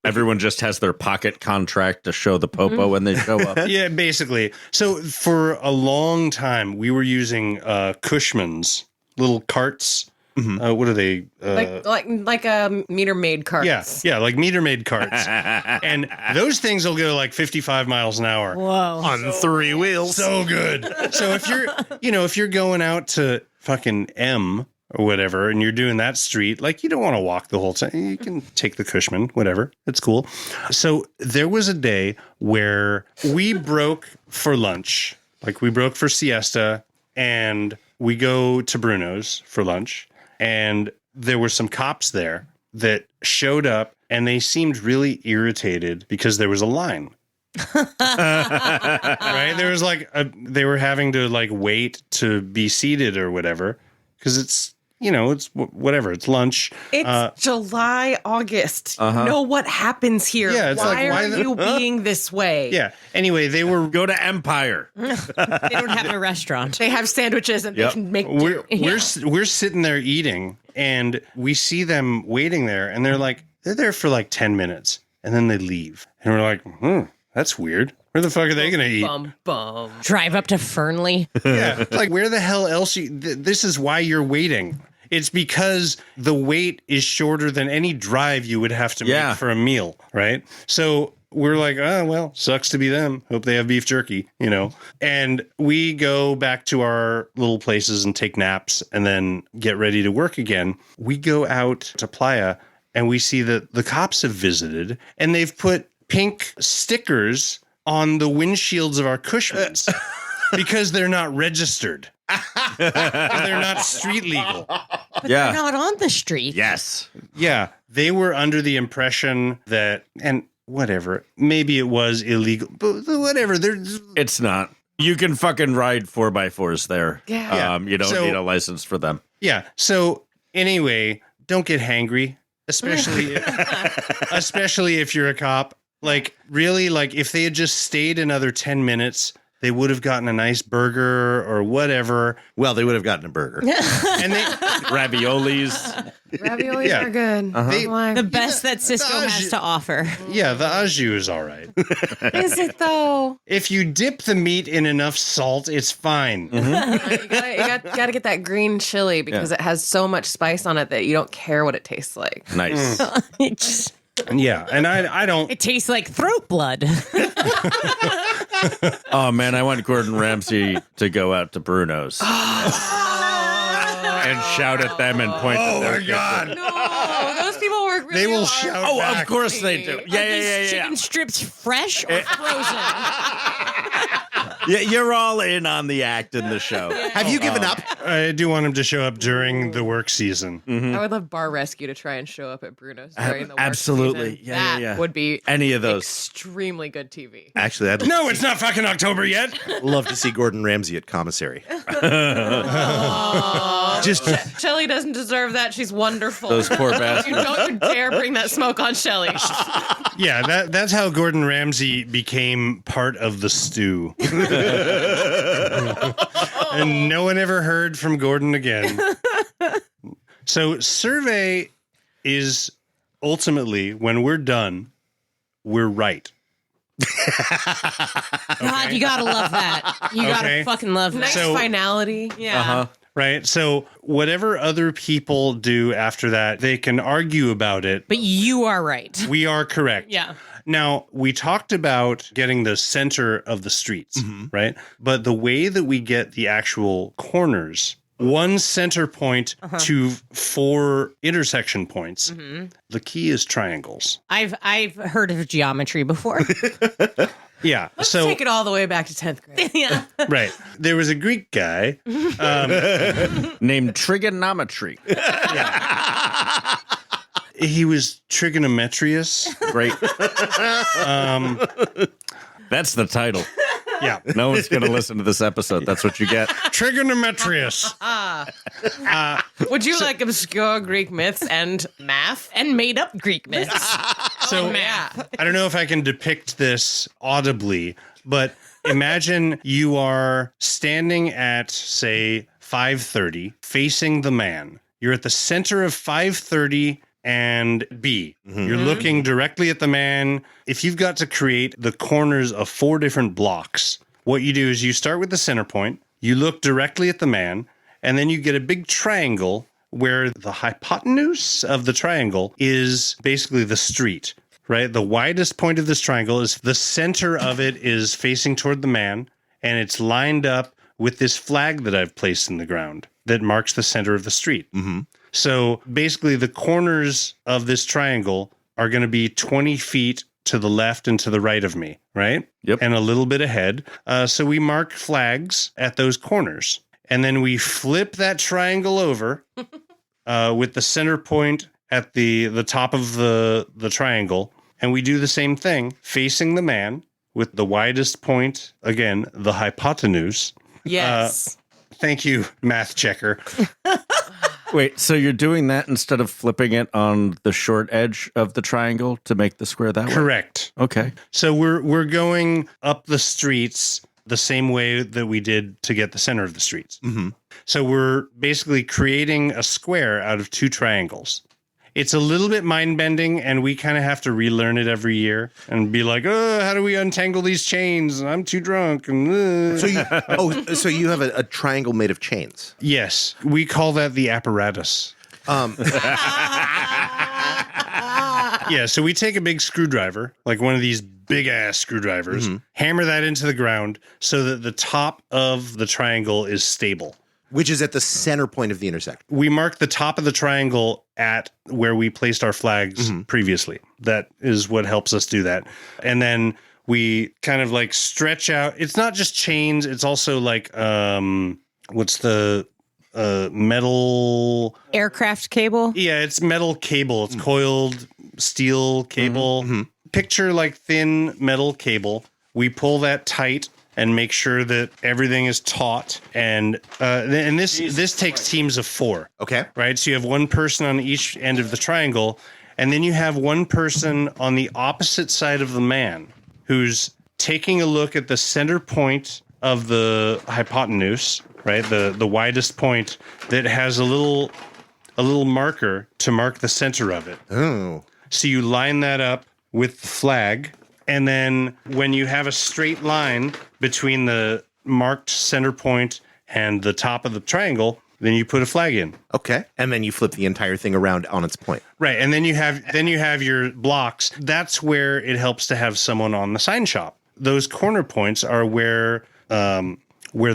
Everyone just has their pocket contract to show the popo when they show up. Yeah, basically. So for a long time, we were using Cushman's little carts. Mm-hmm. What are they? Like a meter maid cart. Yeah, like meter maid carts. And those things will go 55 miles an hour. Whoa. On 3 wheels. So good. So if you're going out to fucking M or whatever, and you're doing that street, you don't want to walk the whole time. You can take the Cushman, whatever. It's cool. So there was a day where we broke for lunch. We broke for siesta, and we go to Bruno's for lunch. And there were some cops there that showed up, and they seemed really irritated because there was a line. Right? There was they were having to wait to be seated or whatever, because it's whatever. It's lunch. It's July, August. You know what happens here. Yeah, it's why are you being this way? Yeah. Anyway, they were Go to Empire. They don't have a restaurant. They have sandwiches and they can make we're sitting there eating, and we see them waiting there, and they're there for like 10 minutes, and then they leave, and we're like, that's weird. Where the fuck are they going to eat? bum. Drive up to Fernley. Yeah, like where the hell else? This is why you're waiting. It's because the wait is shorter than any drive you would have to make for a meal, right? So we're like, oh, well, sucks to be them. Hope they have beef jerky, And we go back to our little places and take naps and then get ready to work again. We go out to Playa and we see that the cops have visited and they've put pink stickers on the windshields of our Cushmans because they're not registered. They're not street legal. But they're not on the street. Yes. Yeah, they were under the impression that, and whatever, maybe it was illegal, but whatever. It's not. You can fucking ride 4x4s there. Yeah. You don't need a license for them. Yeah. So anyway, don't get hangry, especially if you're a cop. Like, really, like if they had just stayed another 10 minutes, they would have gotten a nice burger or whatever. Well, they would have gotten a burger. And they Raviolis. Raviolis are good. The best that Cisco has to offer. Yeah, the au jus is all right. Is it though? If you dip the meat in enough salt, it's fine. You gotta get that green chili because it has so much spice on it that you don't care what it tastes like. Nice. Yeah, and I don't. It tastes like throat blood. Oh, man, I want Gordon Ramsay to go out to Bruno's. And shout at them and point at their God. No, those people work really They will hard. shout Oh, back. of course they do. Yeah. Chicken strips fresh or frozen? Yeah, you're all in on the act in the show. Have you given up? I do want him to show up during the work season. I would love Bar Rescue to try and show up at Bruno's during the work Absolutely. season. Yeah. That would be Any of those. extremely good TV. Actually, I'd No, it's not fucking October yet. love to see Gordon Ramsay at commissary. Just Shelly doesn't deserve that. She's wonderful. Those poor You bastards. don't you dare bring that smoke on Shelly. Yeah, that's how Gordon Ramsay became part of the stew. And no one ever heard from Gordon again. So survey is ultimately, when we're done, we're right. God, you gotta love that. You gotta Okay. fucking love that. Nice So- finality. Yeah. Right? So whatever other people do after that, they can argue about it. But you are right. We are correct. Yeah. Now, we talked about getting the center of the streets, right? But the way that we get the actual corners, one center point to 4 intersection points, the key is triangles. I've heard of geometry before. Yeah. Let's so, take it all the way back to 10th grade. Yeah. right. There was a Greek guy. Named Trigonometry. He was trigonometrius. Great. That's the title. Yeah. No one's going to listen to this episode. That's what you get. Trigonometrius. Would you like obscure Greek myths and math? And made up Greek myths. So Math. I don't know if I can depict this audibly, but imagine you are standing at, say, 5:30, facing the man. You're at the center of 5:30 and B. You're looking directly at the man. If you've got to create the corners of 4 different blocks, what you do is you start with the center point, you look directly at the man, and then you get a big triangle where the hypotenuse of the triangle is basically the street, right? The widest point of this triangle is the center of it is facing toward the man, and it's lined up with this flag that I've placed in the ground that marks the center of the street. So basically, the corners of this triangle are going to be 20 feet to the left and to the right of me, right? Yep. And a little bit ahead. So we mark flags at those corners. And then we flip that triangle over with the center point at the top of the triangle. And we do the same thing, facing the man with the widest point, again, the hypotenuse. Yes. Thank you, math checker. Wait, so you're doing that instead of flipping it on the short edge of the triangle to make the square that way? Correct. Okay. So we're going up the streets the same way that we did to get the center of the streets. Mm-hmm. So we're basically creating a square out of two triangles. It's a little bit mind-bending, and we kind of have to relearn it every year and be like, oh, how do we untangle these chains? I'm too drunk. And, So you have a triangle made of chains. Yes, we call that the apparatus. Yeah, so we take a big screwdriver, like one of these big-ass screwdrivers, hammer that into the ground so that the top of the triangle is stable. Which is at the center point of the intersection. We mark the top of the triangle at where we placed our flags previously. That is what helps us do that. And then we kind of like stretch out. It's not just chains. It's also like, what's the metal? Aircraft cable? Yeah, it's metal cable. It's coiled steel cable. Picture like thin metal cable. We pull that tight and make sure that everything is taut. And this takes teams of 4. Okay. Right? So you have one person on each end of the triangle, and then you have one person on the opposite side of the man who's taking a look at the center point of the hypotenuse, right? The widest point that has a little marker to mark the center of it. Oh. So you line that up with the flag, and then when you have a straight line between the marked center point and the top of the triangle, then you put a flag in. Okay. And then you flip the entire thing around on its point. Right, and then you have your blocks. That's where it helps to have someone on the sign shop. Those corner points are where the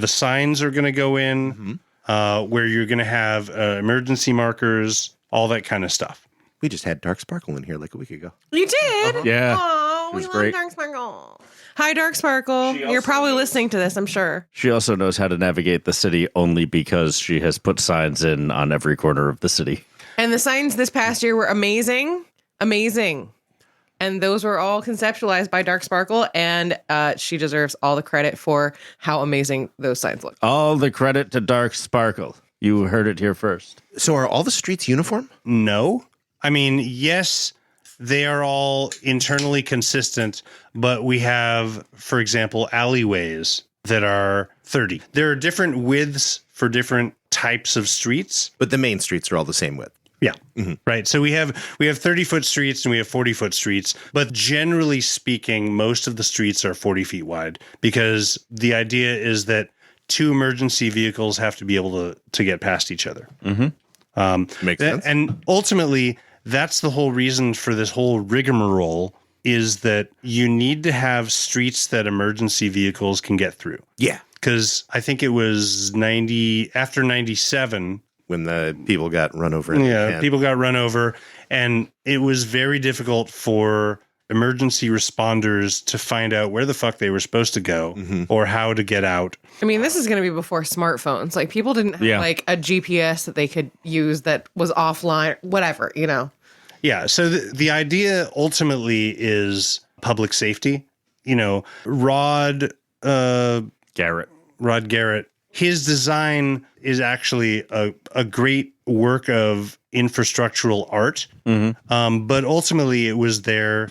signs are going to go in, where you're going to have emergency markers, all that kind of stuff. We just had Dark Sparkle in here like a week ago. You did? Yeah. Oh, It we was love great. Dark Sparkle. Hi, Dark Sparkle. You're probably listening to this, I'm sure. She also knows how to navigate the city only because she has put signs in on every corner of the city. And the signs this past year were amazing. Amazing. And those were all conceptualized by Dark Sparkle, and she deserves all the credit for how amazing those signs look. All the credit to Dark Sparkle. You heard it here first. So are all the streets uniform? No. I mean, yes, they are all internally consistent, but we have, for example, alleyways that are 30. There are different widths for different types of streets. But the main streets are all the same width. Yeah. Right. So we have 30-foot streets and we have 40-foot streets, but generally speaking, most of the streets are 40 feet wide because the idea is that 2 emergency vehicles have to be able to get past each other. Makes sense. And ultimately, that's the whole reason for this whole rigmarole is that you need to have streets that emergency vehicles can get through. Yeah. Because I think it was after 97. When the people got run over. In Yeah, Japan. people got run over, and it was very difficult for emergency responders to find out where the fuck they were supposed to go or how to get out. I mean, this is going to be before smartphones. Like, people didn't have, like, a GPS that they could use that was offline, whatever, you know? Yeah, so the idea ultimately is public safety. You know, Rod Garrett, his design is actually a great work of infrastructural art. But ultimately it was there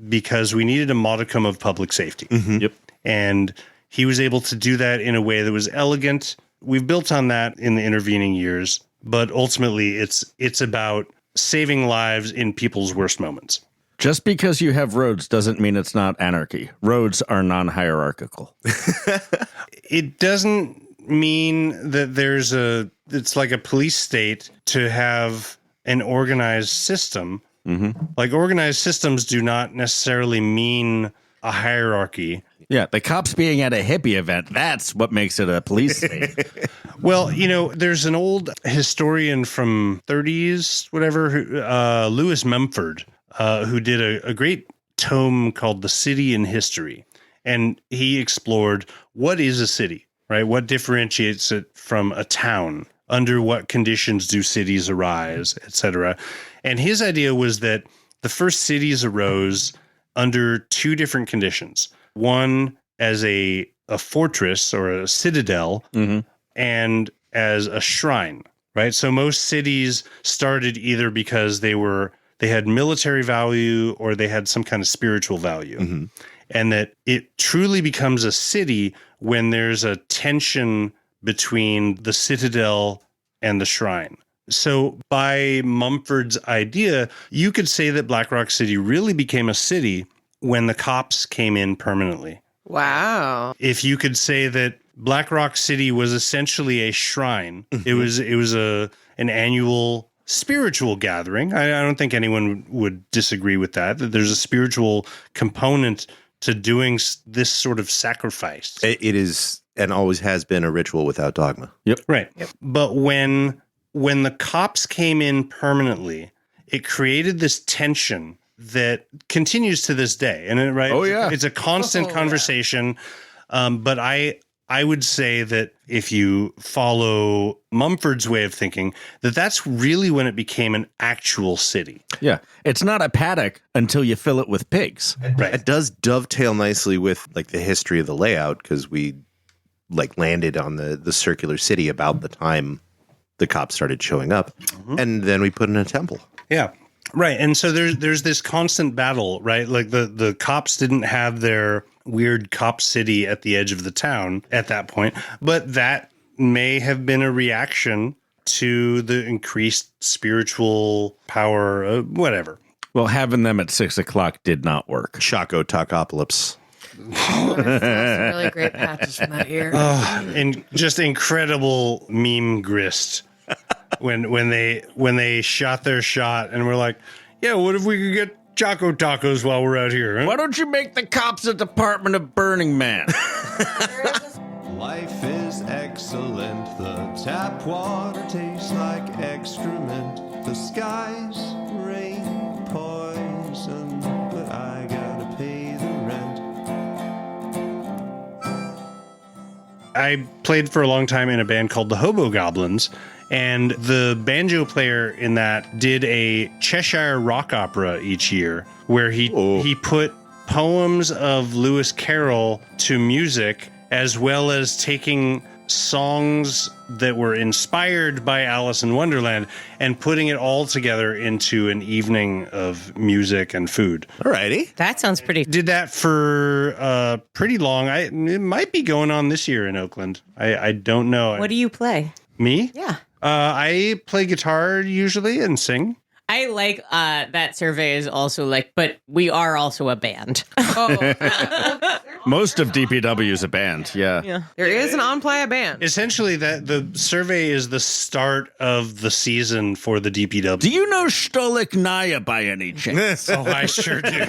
because we needed a modicum of public safety. Yep. And he was able to do that in a way that was elegant. We've built on that in the intervening years, but ultimately it's about saving lives in people's worst moments. Just because you have roads doesn't mean it's not anarchy. Roads are non-hierarchical. It doesn't mean that it's like a police state to have an organized system. Like, organized systems do not necessarily mean a hierarchy. Yeah, the cops being at a hippie event, that's what makes it a police state. Well, you know, there's an old historian from 30s, whatever, Lewis Mumford, who did a great tome called The City in History. And he explored what is a city, right? What differentiates it from a town? Under what conditions do cities arise, et cetera? And his idea was that the first cities arose under 2 different conditions. One as a fortress or a citadel, and as a shrine. right? So most cities started either because they had military value or they had some kind of spiritual value. And that it truly becomes a city when there's a tension between the citadel and the shrine. So by Mumford's idea, you could say that Black Rock City really became a city when the cops came in permanently. Wow. If you could say that Black Rock City was essentially a shrine, it was an annual spiritual gathering. I don't think anyone would disagree with that there's a spiritual component to doing this sort of sacrifice. It is and always has been a ritual without dogma. Right. But when the cops came in permanently, it created this tension that continues to this day. And right, it's a constant conversation. But I would say that if you follow Mumford's way of thinking, that's really when it became an actual city. Yeah. It's not a paddock until you fill it with pigs. Right. It does dovetail nicely with like the history of the layout because we like landed on the circular city about the time the cops started showing up. And then we put in a temple. Yeah. Right. And so there's this constant battle, right? Like the cops didn't have their weird cop city at the edge of the town at that point, but that may have been a reaction to the increased spiritual power, whatever. Well, having them at 6 o'clock did not work. Shaco Tacopolis. Some really great patches from that year. And just incredible meme grist when they shot their shot and we're like, yeah, what if we could get Choco Tacos while we're out here? Huh? Why don't you make the cops a Department of Burning Man? Life is excellent. The tap water tastes like excrement. The skies rain poison, but I gotta pay the rent. I played for a long time in a band called the Hobo Goblins, and the banjo player in that did a Cheshire rock opera each year where he put poems of Lewis Carroll to music as well as taking songs that were inspired by Alice in Wonderland and putting it all together into an evening of music and food. Alrighty. That sounds pretty. Did that for pretty long. It might be going on this year in Oakland. I don't know. What do you play? Me? Yeah. I play guitar usually and sing. I like that survey is also like, but we are also a band. Most of DPW is a band. Yeah. There is an on-playa band. Essentially, that the survey is the start of the season for the DPW. Do you know Stolik Naya by any chance? Oh, I sure do.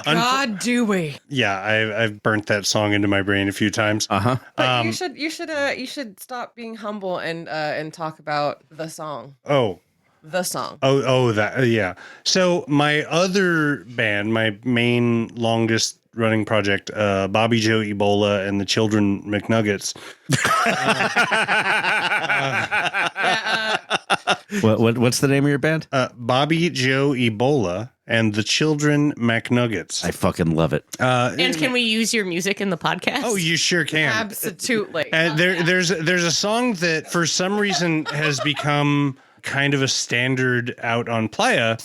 God, do we? Yeah, I've burnt that song into my brain a few times. But you should stop being humble and talk about the song. The song. That yeah. So my other band, my main longest running project, Bobby Joe Ebola and the Children McNuggets. What's the name of your band? Bobby Joe Ebola and the Children McNuggets. I fucking love it. And can we use your music in the podcast? Oh, you sure can. Absolutely. And there's a song that for some reason has become kind of a standard out on Playa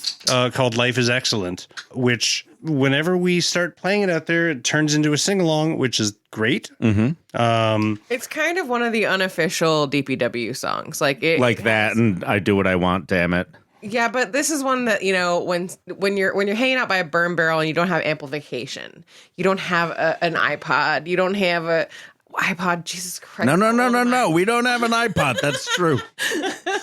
called Life is Excellent, which whenever we start playing it out there, it turns into a sing-along, which is great. It's kind of one of the unofficial DPW songs. Like that, and I do what I want, damn it. Yeah, but this is one that, you know, when you're hanging out by a burn barrel and you don't have amplification, you don't have an iPod, you don't have a iPod, Jesus Christ. No. We don't have an iPod. That's true.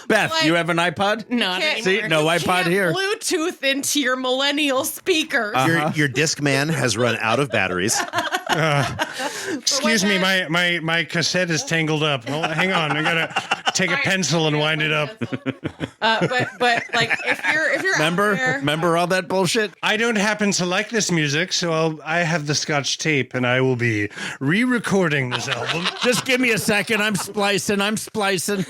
Beth, you have an iPod? Not anymore. See, no iPod here. Bluetooth into your millennial speakers. Your Discman has run out of batteries. Excuse me, my cassette is tangled up. Hold on, hang on, I gotta take a pencil and wind it up. But like if you're Remember all that bullshit? I don't happen to like this music, so I have the Scotch tape, and I will be re-recording this album. Just give me a second. I'm splicing.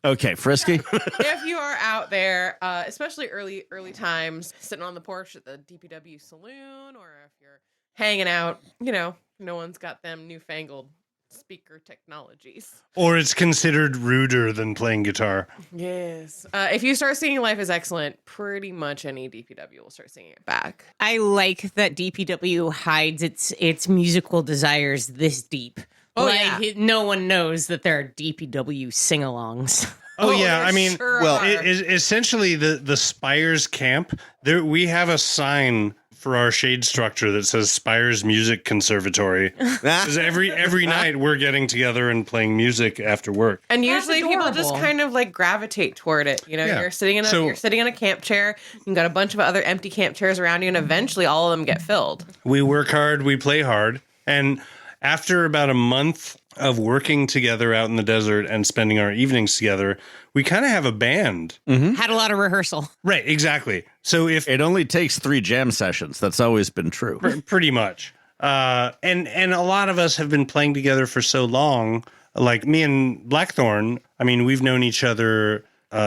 Okay, Frisky. If you are out there, especially early times, sitting on the porch at the DPW saloon, or if you're hanging out, you know, no one's got them newfangled speaker technologies. Or it's considered ruder than playing guitar. Yes. If you start singing Life is Excellent, pretty much any DPW will start singing it back. I like that DPW hides its musical desires this deep. Oh, like, yeah. no one knows that there are DPW sing-alongs. Oh, yeah. there I mean, sure well, are. essentially the Spires camp, there we have a sign for our shade structure that says Spires Music Conservatory. Because every night we're getting together and playing music after work. And That's usually people just adorable. kind of like gravitate toward it. You know, Yeah. you're sitting in a camp chair. You've got a bunch of other empty camp chairs around you, and eventually all of them get filled. We work hard, we play hard. And after about a month of working together out in the desert and spending our evenings together, we kind of have a band. Had a lot of rehearsal. Right, exactly. So if It only takes 3 jam sessions. That's always been true. pretty much. And a lot of us have been playing together for so long. Like me and Blackthorn, I mean, we've known each other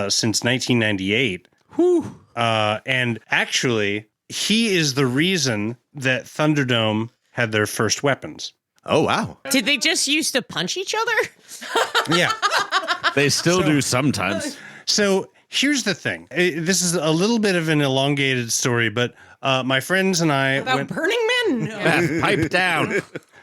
since 1998. And actually, he is the reason that Thunderdome had their first weapons. Oh, wow. Did they just used to punch each other? Yeah. They still do sometimes. So here's the thing. This is a little bit of an elongated story, but my friends and I About went. Burning Men? No. Beth, pipe down.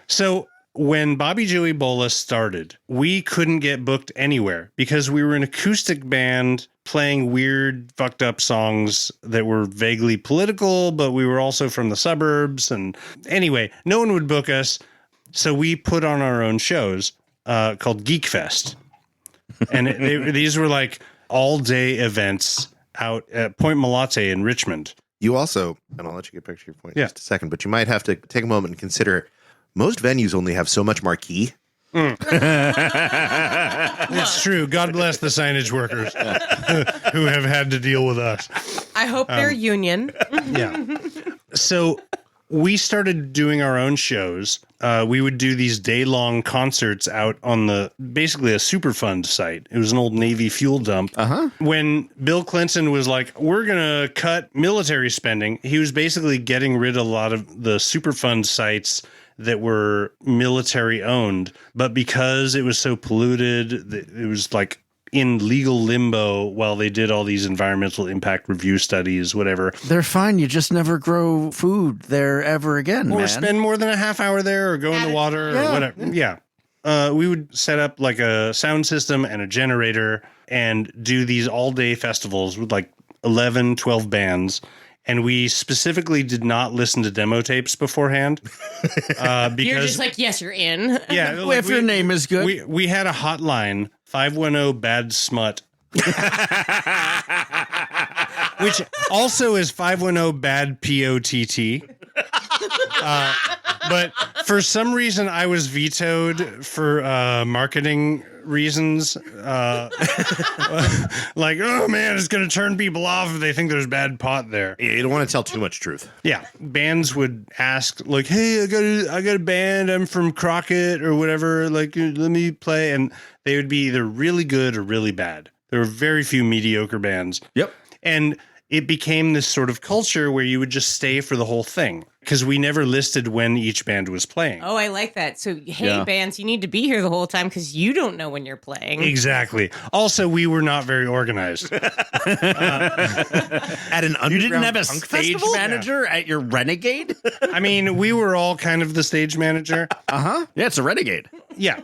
So when Bobby Joey Bola started, we couldn't get booked anywhere because we were an acoustic band playing weird, fucked up songs that were vaguely political, but we were also from the suburbs. And anyway, no one would book us. So we put on our own shows called Geekfest. And these were like all-day events out at Point Malate in Richmond. You also, and I'll let you get back to your point in Yeah. just a second, but you might have to take a moment and consider most venues only have so much marquee. It's true. God bless the signage workers who have had to deal with us. I hope they're union. Yeah. So we started doing our own shows. We would do these day-long concerts out on basically a Superfund site. It was an old Navy fuel dump. When Bill Clinton was like, we're going to cut military spending, he was basically getting rid of a lot of the Superfund sites that were military owned. But because it was so polluted, it was like in legal limbo while they did all these environmental impact review studies, whatever. They're fine. You just never grow food there ever again, Or man. spend more than a half hour there or go in the water or whatever. Yeah. We would set up like a sound system and a generator and do these all-day festivals with like 11, 12 bands. And we specifically did not listen to demo tapes beforehand. Because, You're just like, yes, you're in. yeah, Well, like if your name is good. we had a hotline, 510 Bad Smut. Which also is 510 Bad POTT. But for some reason, I was vetoed for marketing reasons. Like, oh man, it's going to turn people off if they think there's bad pot there. You don't want to tell too much truth. Yeah, bands would ask like, "Hey, I got a band. I'm from Crockett or whatever. Like, let me play." And they would be either really good or really bad. There were very few mediocre bands. Yep. And it became this sort of culture where you would just stay for the whole thing because we never listed when each band was playing. Oh, I like that. So, hey, Yeah. bands, you need to be here the whole time because you don't know when you're playing. Exactly. Also, we were not very organized. At an underground You didn't have a punk stage festival? manager at your Renegade? I mean, we were all kind of the stage manager. Yeah, it's a Renegade. Yeah.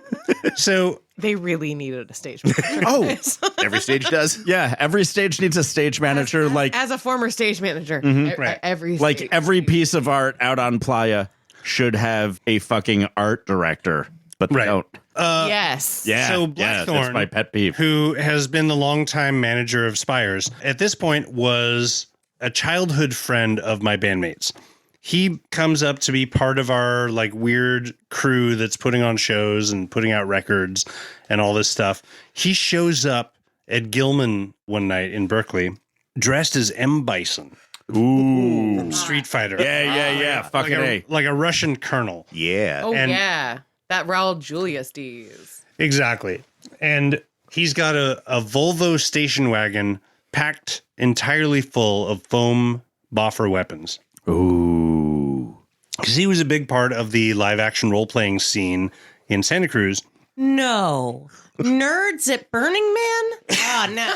So They really needed a stage manager. Oh, every stage does. Yeah, every stage needs a stage manager. As a former stage manager, Right. every Like stage- every piece of art out on Playa should have a fucking art director, but they Right. don't. yes. Yeah, So yeah, Blackthorn, that's my pet peeve. who has been the longtime manager of Spires, at this point was a childhood friend of my bandmates. He comes up to be part of our like weird crew that's putting on shows and putting out records and all this stuff. He shows up at Gilman one night in Berkeley dressed as M. Bison, Ooh. Street Fighter. Yeah. Fucking A. Like a Russian colonel. Yeah. Oh And- yeah, that Raul Julius days. Exactly. And he's got a Volvo station wagon packed entirely full of foam boffer weapons. Ooh. Because he was a big part of the live action role playing scene in Santa Cruz. No. Nerds at Burning Man? Oh, no.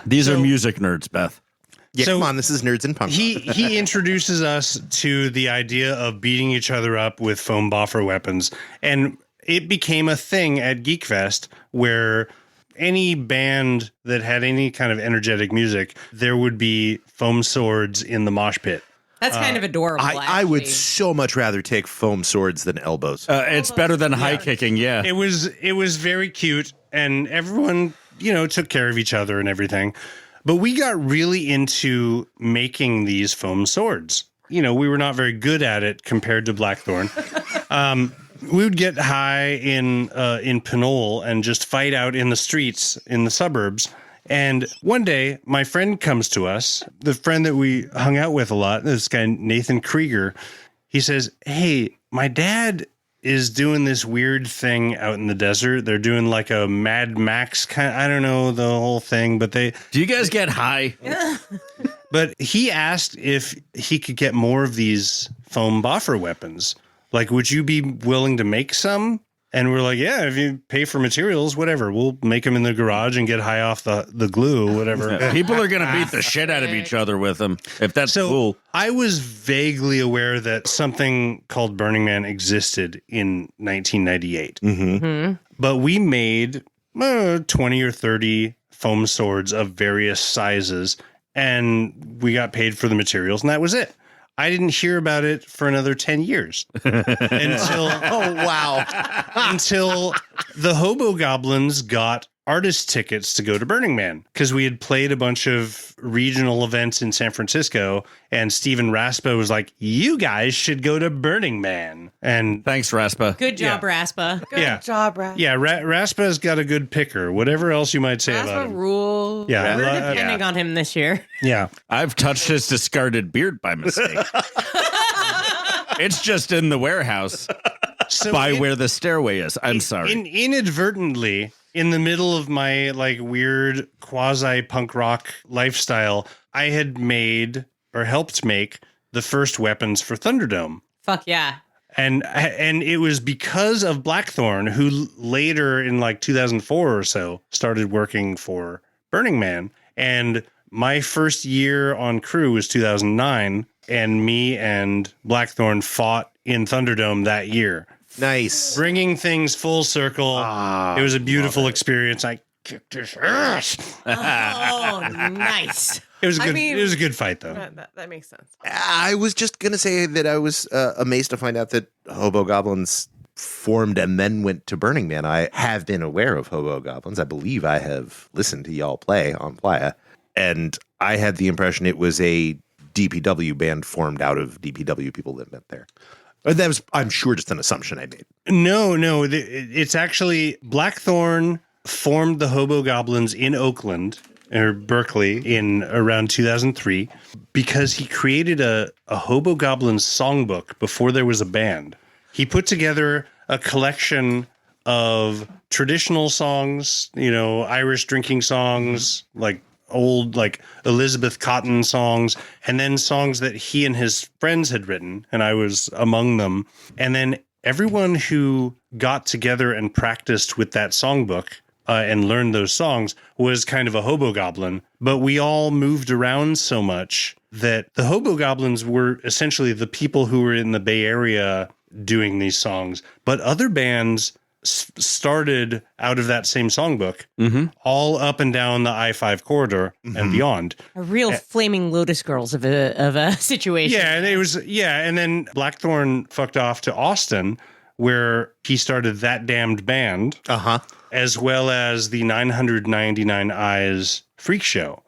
These are music nerds, Beth. Yeah, So come on, this is Nerds and Punk. He introduces us to the idea of beating each other up with foam boffer weapons, and it became a thing at Geekfest where any band that had any kind of energetic music, there would be foam swords in the mosh pit. That's kind of adorable. I would actually. so much rather take foam swords than elbows. It's better than high kicking, yeah. It was very cute, and everyone, took care of each other and everything. But we got really into making these foam swords. We were not very good at it compared to Blackthorn. We would get high in Pinole and just fight out in the streets in the suburbs. And one day, my friend comes to us, the friend that we hung out with a lot, this guy, Nathan Krieger. He says, "Hey, my dad is doing this weird thing out in the desert. They're doing like a Mad Max kind. I don't know the whole thing, but Do you guys get high? But he asked if he could get more of these foam boffer weapons. Like, would you be willing to make some?" And we're like, "Yeah, if you pay for materials, whatever. We'll make them in the garage and get high off the glue, whatever." People are going to beat the shit out of each other with them, if that's So cool. I was vaguely aware that something called Burning Man existed in 1998. But we made 20 or 30 foam swords of various sizes, and we got paid for the materials, and that was it. I didn't hear about it for another 10 years until the Hobo Goblins got artist tickets to go to Burning Man, because we had played a bunch of regional events in San Francisco, and Steven Raspa was like, "You guys should go to Burning Man." And Thanks, Raspa. Good job, Raspa. Good job, Raspa. yeah, Raspa's got a good picker, whatever else you might say about Raspa him. rule. Yeah, We're depending on him this year. yeah. I've touched his discarded beard by mistake. It's just in the warehouse So by where the stairway is. I'm sorry. Inadvertently, in the middle of my like weird quasi punk rock lifestyle, I had made or helped make the first weapons for Thunderdome. Fuck yeah. And it was because of Blackthorn, who later in like 2004 or so started working for Burning Man. And my first year on crew was 2009, and me and Blackthorn fought in Thunderdome that year. Nice. Bringing things full circle. It was a beautiful experience. I kicked his ass. Oh, nice. It was a good. mean- it was a good fight, though. That makes sense. I was just going to say that I was amazed to find out that Hobo Goblins formed and then went to Burning Man. I have been aware of Hobo Goblins. I believe I have listened to y'all play on Playa. And I had the impression it was a DPW band formed out of DPW people that met there. But that was, I'm sure, just an assumption I made. No. It's actually Blackthorn formed the Hobo Goblins in Oakland or Berkeley in around 2003 because he created a Hobo Goblins songbook before there was a band. He put together a collection of traditional songs, Irish drinking songs, like old like Elizabeth Cotton songs, and then songs that he and his friends had written, and I was among them. And then everyone who got together and practiced with that songbook and learned those songs was kind of a Hobo Goblin, but we all moved around so much that the Hobo Goblins were essentially the people who were in the Bay Area doing these songs, but other bands started out of that same songbook, all up and down the I-5 corridor and beyond. A real flaming Lotus Girls of a situation. Yeah, and it was and then Blackthorn fucked off to Austin, where he started That Damned Band, as well as the 999 Eyes Freak Show.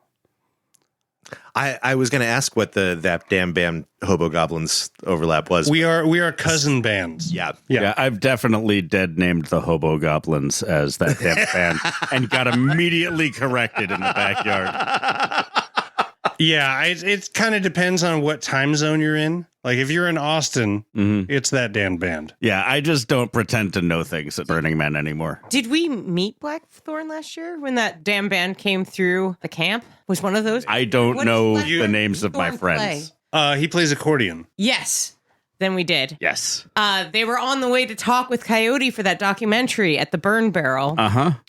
I was going to ask what that damn band Hobo Goblins overlap was. We are cousin bands. Yeah, I've definitely dead named the Hobo Goblins as that damn band and got immediately corrected in the backyard. Yeah, it kind of depends on what time zone you're in. Like if you're in Austin, it's That Damned Band. Yeah, I just don't pretend to know things at Burning Man anymore. Did we meet Blackthorn last year when that damn band came through the camp? Was one of those? I don't What know does the names of my Blackthorn friends. play? He plays accordion. Yes. than we did. Yes. They were on the way to talk with Coyote for that documentary at the Burn Barrel.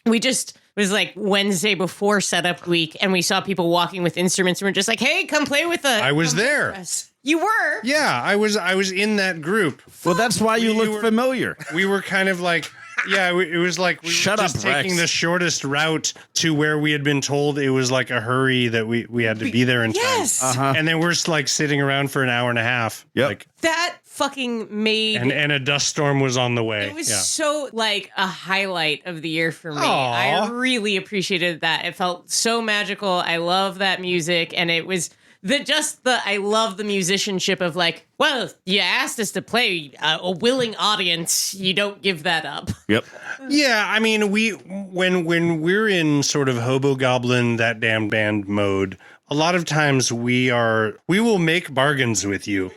We just it was like Wednesday before setup week, and we saw people walking with instruments, and we're just like, "Hey, come play with us." I was there. You were? Yeah, I was in that group. Well, that's why you look familiar. We were kind of like, yeah, it was like we Shut were up, just taking Rex. the shortest route to where we had been told it was like a hurry that we had to be there in Yes. time. And then we're just like sitting around for an hour and a half. Yep. Like, That fucking made and a dust storm was on the way. it was yeah. so like a highlight of the year for me. Aw. I really appreciated that. It felt so magical. I love that music, and it was I love the musicianship of like, well, you asked us to play a willing audience. You don't give that up. Yep. Yeah, I mean, when we're in sort of Hobo Goblin, that damn band mode, a lot of times we will make bargains with you.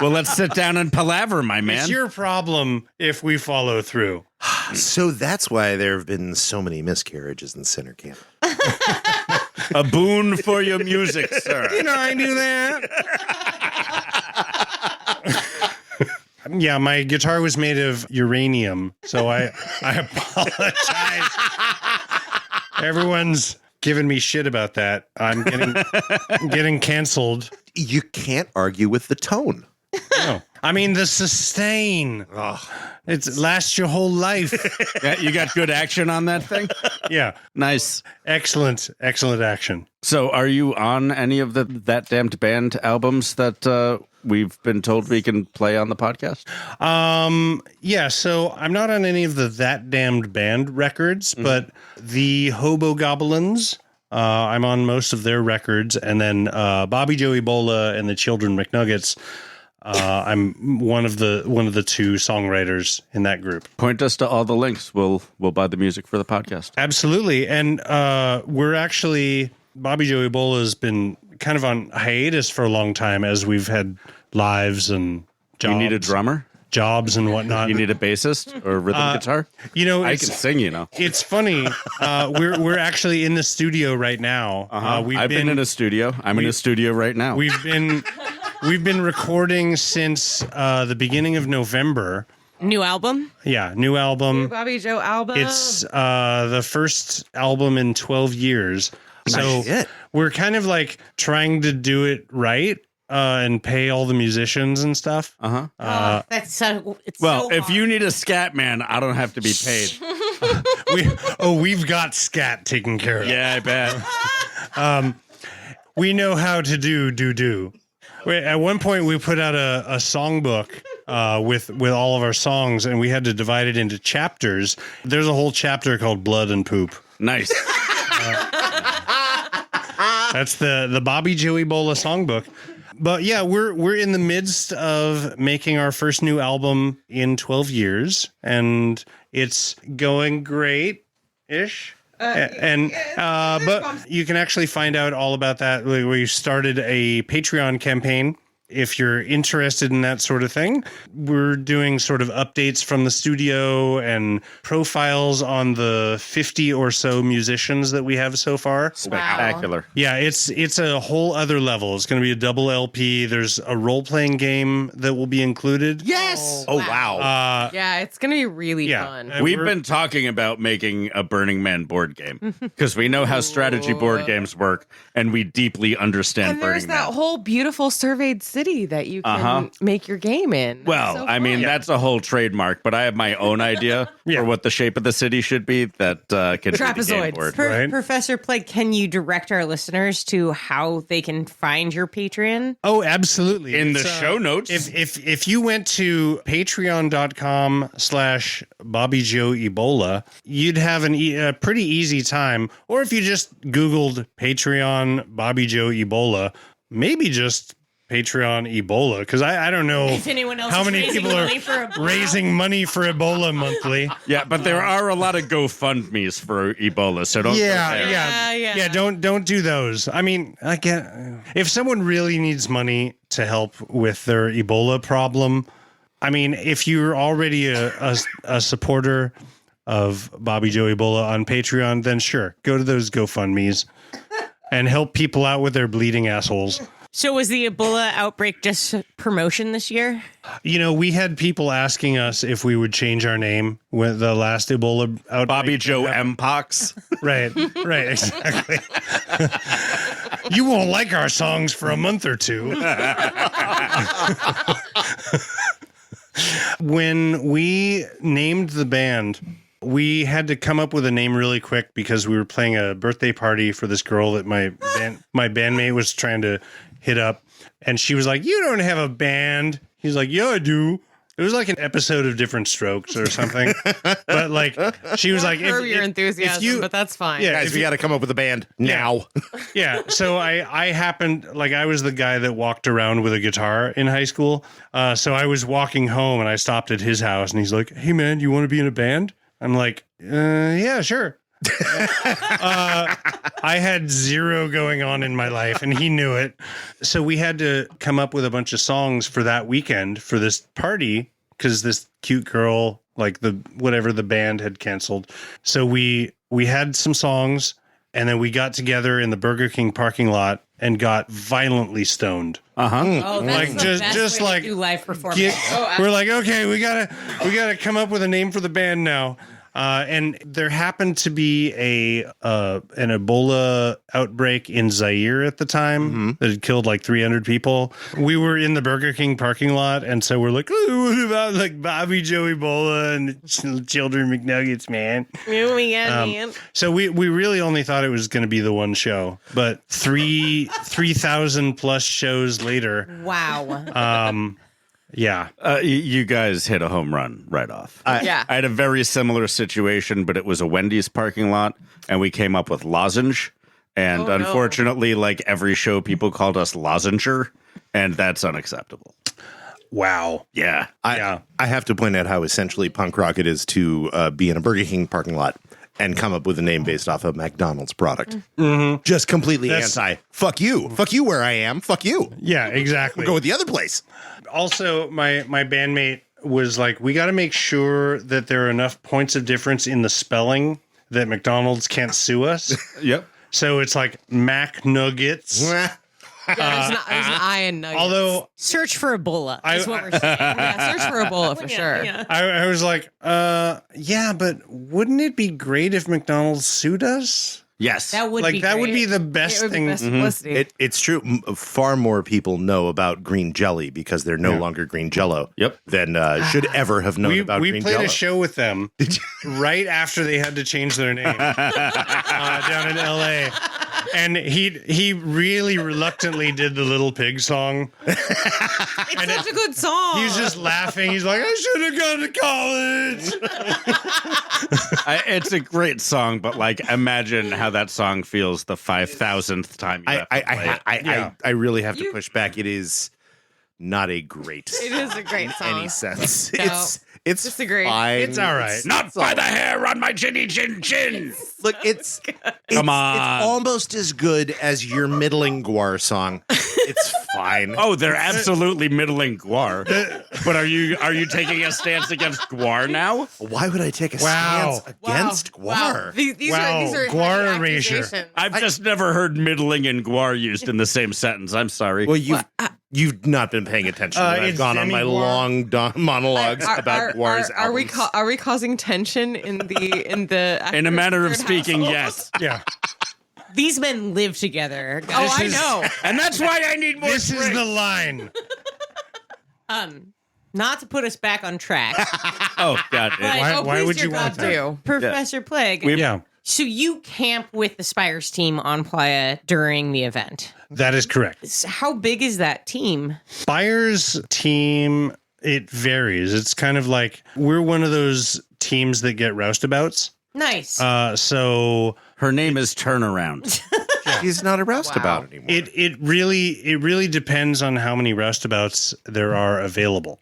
Well, let's sit down and palaver, my man. It's your problem if we follow through. So that's why there have been so many miscarriages in center camp. A boon for your music, sir. I knew that. Yeah, my guitar was made of uranium, so I apologize. Everyone's giving me shit about that. I'm getting canceled. You can't argue with the tone. No. I mean, the sustain. It lasts your whole life. Yeah, you got good action on that thing? Yeah. Nice. Excellent action. So are you on any of the That Damned Band albums that we've been told we can play on the podcast? Yeah, so I'm not on any of the That Damned Band records, but the Hobo Gobbelins, I'm on most of their records, and then Bobby Joe Ebola and the Children McNuggets, I'm one of the two songwriters in that group. Point us to all the links. We'll buy the music for the podcast. Absolutely. And we're actually, Bobby Joe Ebola has been kind of on hiatus for a long time as we've had lives and jobs. You need a drummer? Jobs and whatnot. You need a bassist or rhythm guitar? I can sing, It's funny. We're actually in the studio right now. I've been in a studio. I'm in a studio right now. We've been recording since the beginning of November. New album? Yeah, new album. Bobby Joe album. It's the first album in 12 years. So we're kind of like trying to do it right and pay all the musicians and stuff. That's so. It's well, so if hard. you need a scat man, I don't have to be paid. We've got scat taken care of. Yeah, I bet. We know how to do. At one point, we put out a songbook with all of our songs, and we had to divide it into chapters. There's a whole chapter called Blood and Poop. Nice. That's the Bobby Joe Ebola songbook. But yeah, we're in the midst of making our first new album in 12 years, and it's going great-ish. But you can actually find out all about that. We started a Patreon campaign. If you're interested in that sort of thing, we're doing sort of updates from the studio and profiles on the 50 or so musicians that we have so far. Spectacular. Yeah, it's a whole other level. It's going to be a double LP. There's a role-playing game that will be included. Yes. Oh, wow. Yeah, it's going to be really Yeah. fun. And We've we're- been talking about making a Burning Man board game because we know how strategy board games work, and we deeply understand And there's Burning that Man. whole beautiful surveyed city that you can make your game in. Well, That's so I mean, fun. that's a whole trademark, but I have my own idea for what the shape of the city should be that can be the game Trapezoids. board. Right. Professor Plague, can you direct our listeners to how they can find your Patreon? Oh, absolutely. In the It's, show notes. If you went to patreon.com/Bobby Joe Ebola, you'd have a pretty easy time. Or if you just Googled Patreon Bobby Joe Ebola, maybe just Patreon Ebola, because I don't know If anyone else how is many raising people are money for Ebola. raising money for Ebola monthly. Yeah, but there are a lot of GoFundMe's for Ebola, so don't go there. Yeah. Don't do those. I mean, I get if someone really needs money to help with their Ebola problem. I mean, if you're already a supporter of Bobby Joe Ebola on Patreon, then sure, go to those GoFundMe's and help people out with their bleeding assholes. So was the Ebola outbreak just promotion this year? We had people asking us if we would change our name when the last Ebola outbreak. Bobby Joe Mpox. Right, exactly. You won't like our songs for a month or two. When we named the band, we had to come up with a name really quick because we were playing a birthday party for this girl that my bandmate was trying to hit up. And she was like, "You don't have a band." He's like, "Yeah, I do." It was like an episode of Different Strokes or something. But like, she was like, Curb your enthusiasm, but that's fine. Yeah, Guys, we got to come up with a band now. Yeah. So I happened, like, I was the guy that walked around with a guitar in high school. So I was walking home and I stopped at his house and he's like, "Hey man, you want to be in a band?" I'm like, yeah, sure. I had zero going on in my life and he knew it. So we had to come up with a bunch of songs for that weekend for this party because this cute girl, like whatever the band had canceled. So we had some songs and then we got together in the Burger King parking lot and got violently stoned. Oh, that's Like, the best just way like to do live performance. We're like, okay, we gotta come up with a name for the band now. And there happened to be an Ebola outbreak in Zaire at the time that had killed like 300 people. We were in the Burger King parking lot, and so we're like, "Oh, what about like Bobby Joe Ebola and Children McNuggets, man?" Oh my God, man. So we really only thought it was going to be the one show, but 3,000 plus shows later. Wow. Yeah. You guys hit a home run right off. Yeah. I had a very similar situation, but it was a Wendy's parking lot, and we came up with Lozenge. And no. unfortunately, like every show, people called us Lozenger, and that's unacceptable. Wow. Yeah. I have to point out how essentially punk rock it is to be in a Burger King parking lot and come up with a name based off a McDonald's product. Mm-hmm. Just completely anti. Fuck you. Fuck you where I am. Fuck you. Yeah, exactly. Go with the other place. Also, my bandmate was like, we got to make sure that there are enough points of difference in the spelling that McDonald's can't sue us. Yep. So it's like Mac Nuggets. Yeah, there's an I in nuggets. Although Search for Ebola is what we're saying. Yeah, search for Ebola for sure. Yeah. I was like, yeah, but wouldn't it be great if McDonald's sued us? Yes. That would Like, be that would great. be the best It would be thing. best publicity. It's true. Far more people know about green jelly because they're no longer green jello. Yep. Than should ever have known about We green played jello. a show with them right after they had to change their name down in LA. And he really reluctantly did the Little Pig song. It's such a good song. He's just laughing. He's like, I should have gone to college. It's a great song, but like, imagine how that song feels the 5,000th time you have to play it. I really have to push back. It is not a great It is a great song. any sense. No. It's Disagree. fine. It's all right. Not by the hair on my chinny chin chin. Look, it's Come on. It's almost as good as your middling Guar song. It's fine. Oh, they're absolutely middling Guar. But are you taking a stance against Guar now? Why would I take a Wow. stance against Guar? Wow. These Wow. are Guar heavy erasure. accusations. I've just never heard middling and Guar used in the same sentence. I'm sorry. Well, you've not been paying attention. When I've it's gone on my demi-Guar. long monologues about Guar's albums. Are we causing tension in the in a manner of third speaking, household? yes. Yeah. These men live together. Oh, I is- know. And that's why I need more This is the line. Not to put us back on track. Oh, God. Why please, would dear you want God, that? do. Professor Plague. Yeah, So you camp with the Spires team on Playa during the event. that is correct. How big is that team? Spires team, it varies. It's kind of like we're one of those teams that get roustabouts. Nice. So Her name is Turnaround. He's not aroused about anymore. it really depends on how many roustabouts there are available,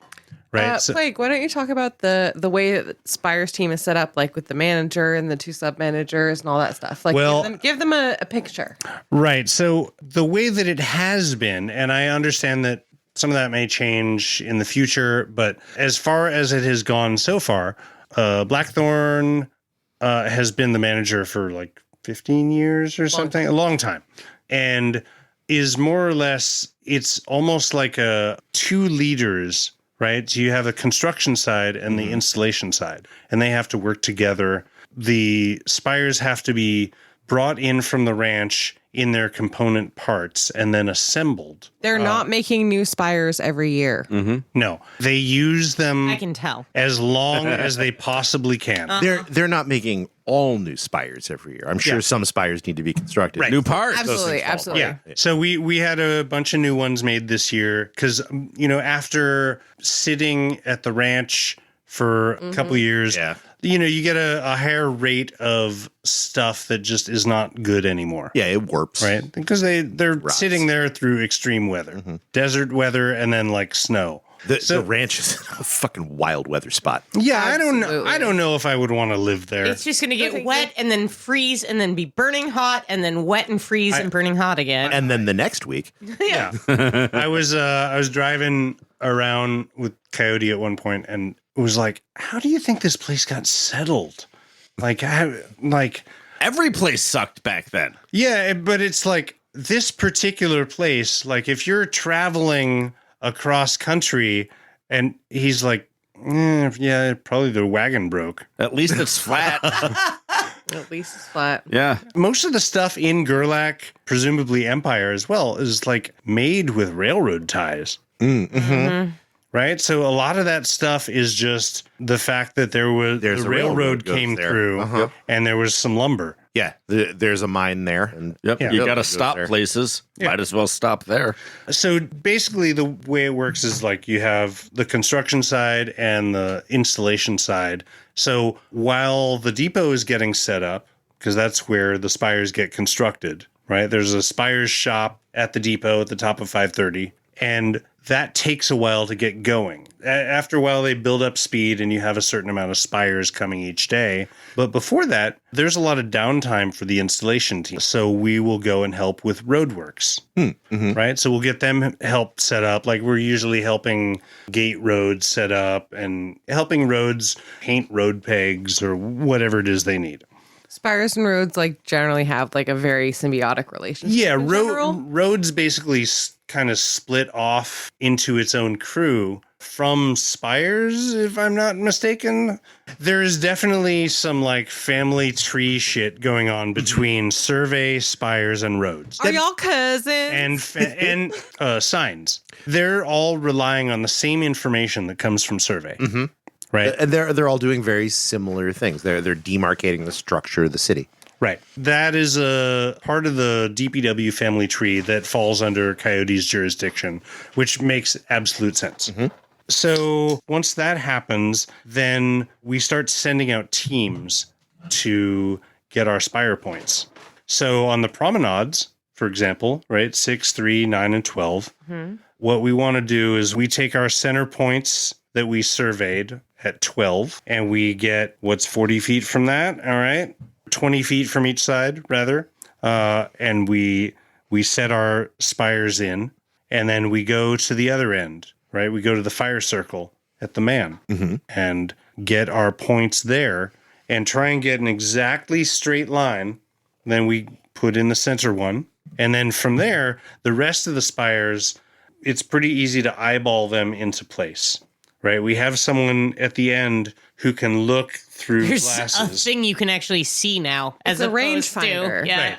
right? So, Plague, why don't you talk about the way that Spire's team is set up, like with the manager and the two sub managers and all that stuff? Like, Well- give them a picture. right. So the way that it has been, and I understand that some of that may change in the future, but as far as it has gone so far, Blackthorn has been the manager for like 15 years or something, a long time. And is more or less, it's almost like a 2 leaders, right? So you have the construction side and the installation side, and they have to work together. The spires have to be brought in from the ranch in their component parts and then assembled. They're not making new spires every year. No, they use them I can tell. as long as they possibly can. They're not making all new spires every year. I'm sure some spires need to be constructed. Right. New parts. Absolutely, absolutely. Yeah. So we had a bunch of new ones made this year because, after sitting at the ranch for a couple of years, you get a higher rate of stuff that just is not good anymore. Yeah, it warps. Right? Because they're sitting there through extreme weather, desert weather, and then like snow. The ranch is a fucking wild weather spot. Yeah, I don't know. Absolutely. I don't know if I would want to live there. It's just going to get wet and then freeze and then be burning hot and then wet and freeze and burning hot again. And then the next week, Yeah. I was driving around with Coyote at one point and it was like, how do you think this place got settled? Every place sucked back then. Yeah, but it's like this particular place, like if you're traveling across country and he's like, yeah, probably the wagon broke. At least it's flat. At least it's flat. Yeah. Most of the stuff in Gerlach, presumably Empire as well, is like made with railroad ties. Right? So a lot of that stuff is just the fact that the a railroad railroad goes came there. through and there was some lumber. yeah, there's a mine there. And Yep. Yeah. You got to Goes stop there. places. Might as well stop there. So basically the way it works is like you have the construction side and the installation side. So while the depot is getting set up, because that's where the spires get constructed, right? There's a spires shop at the depot at the top of 530, and that takes a while to get going. After a while, they build up speed and you have a certain amount of spires coming each day. But before that, there's a lot of downtime for the installation team. So we will go and help with roadworks, right? So we'll get them help set up. Like we're usually helping gate roads set up and helping roads paint road pegs or whatever it is they need. Spires and roads generally have a very symbiotic relationship. Yeah, in general. roads basically kind of split off into its own crew from spires, if I'm not mistaken. There is definitely some family tree shit going on between survey, spires, and roads. Are y'all cousins? And signs. They're all relying on the same information that comes from survey. Right. And they're all doing very similar things. They're demarcating the structure of the city. Right. That is a part of the DPW family tree that falls under Coyote's jurisdiction, which makes absolute sense. So once that happens, then we start sending out teams to get our spire points. So on the promenades, for example, right, 6, 3, 9, and 12, what we want to do is we take our center points that we surveyed at 12, and we get what's 40 feet from that, all right? 20 feet from each side, rather. And we set our spires in, and then we go to the other end, right? We go to the fire circle at the man and get our points there and try and get an exactly straight line. Then we put in the center one. And then from there, the rest of the spires, it's pretty easy to eyeball them into place. Right, we have someone at the end who can look through There's glasses. a thing you can actually see now as a opposed to rangefinder. yeah.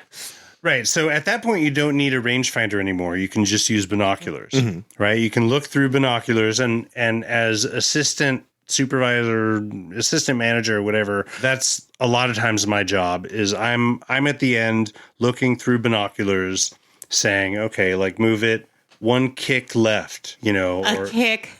Right. So at that point, you don't need a rangefinder anymore. You can just use binoculars. Right. You can look through binoculars, and as assistant supervisor, assistant manager, whatever. That's a lot of times my job. Is I'm at the end looking through binoculars, saying, okay, move it one kick left. A kick.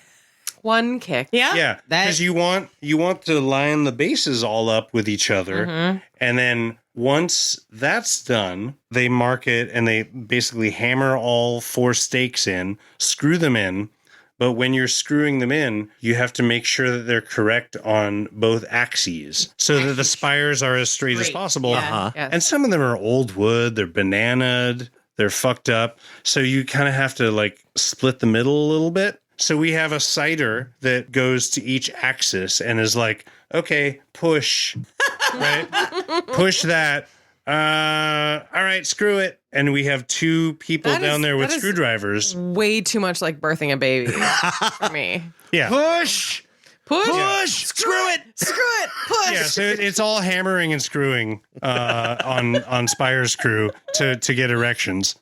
One kick. Yeah. Yeah, because you want to line the bases all up with each other, and then once that's done, they mark it and they basically hammer all 4 stakes in, screw them in. But when you're screwing them in, you have to make sure that they're correct on both axes, so that the spires are as straight as possible. Yeah. Yes. And some of them are old wood; they're bananaed, they're fucked up. So you kind of have to split the middle a little bit. So we have a cider that goes to each axis and is like, okay, push, right? Push that. all right, screw it. And we have two people That down is- there with that is- screwdrivers. Way too much like birthing a baby for me. Yeah. Push! Push. Screw it! Screw it. Push. Yeah, so it's all hammering and screwing on Spires crew to get erections.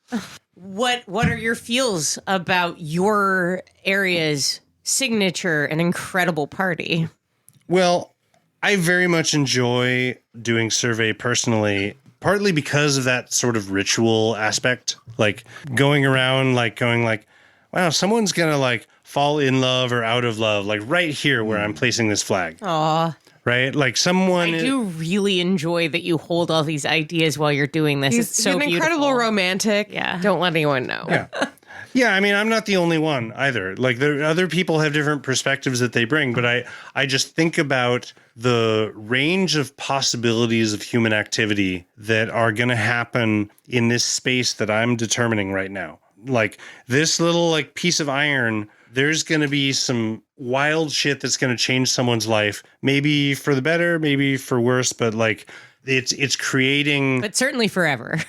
What are your feels about your area's signature and incredible party? Well, I very much enjoy doing survey personally, partly because of that sort of ritual aspect, like going around, like going like, wow, someone's gonna like fall in love or out of love, like right here where I'm placing this flag. Aw, Right? Like someone. I do really enjoy that you hold all these ideas while you're doing this. He's It's so an incredible beautiful. romantic. Yeah. Don't let anyone know. Yeah. Yeah, I mean, I'm not the only one either. Like, there other people have different perspectives that they bring, but I just think about the range of possibilities of human activity that are going to happen in this space that I'm determining right now. Like, this little, like, piece of iron, there's going to be some wild shit that's going to change someone's life, maybe for the better, maybe for worse, but, like, it's creating... But certainly forever.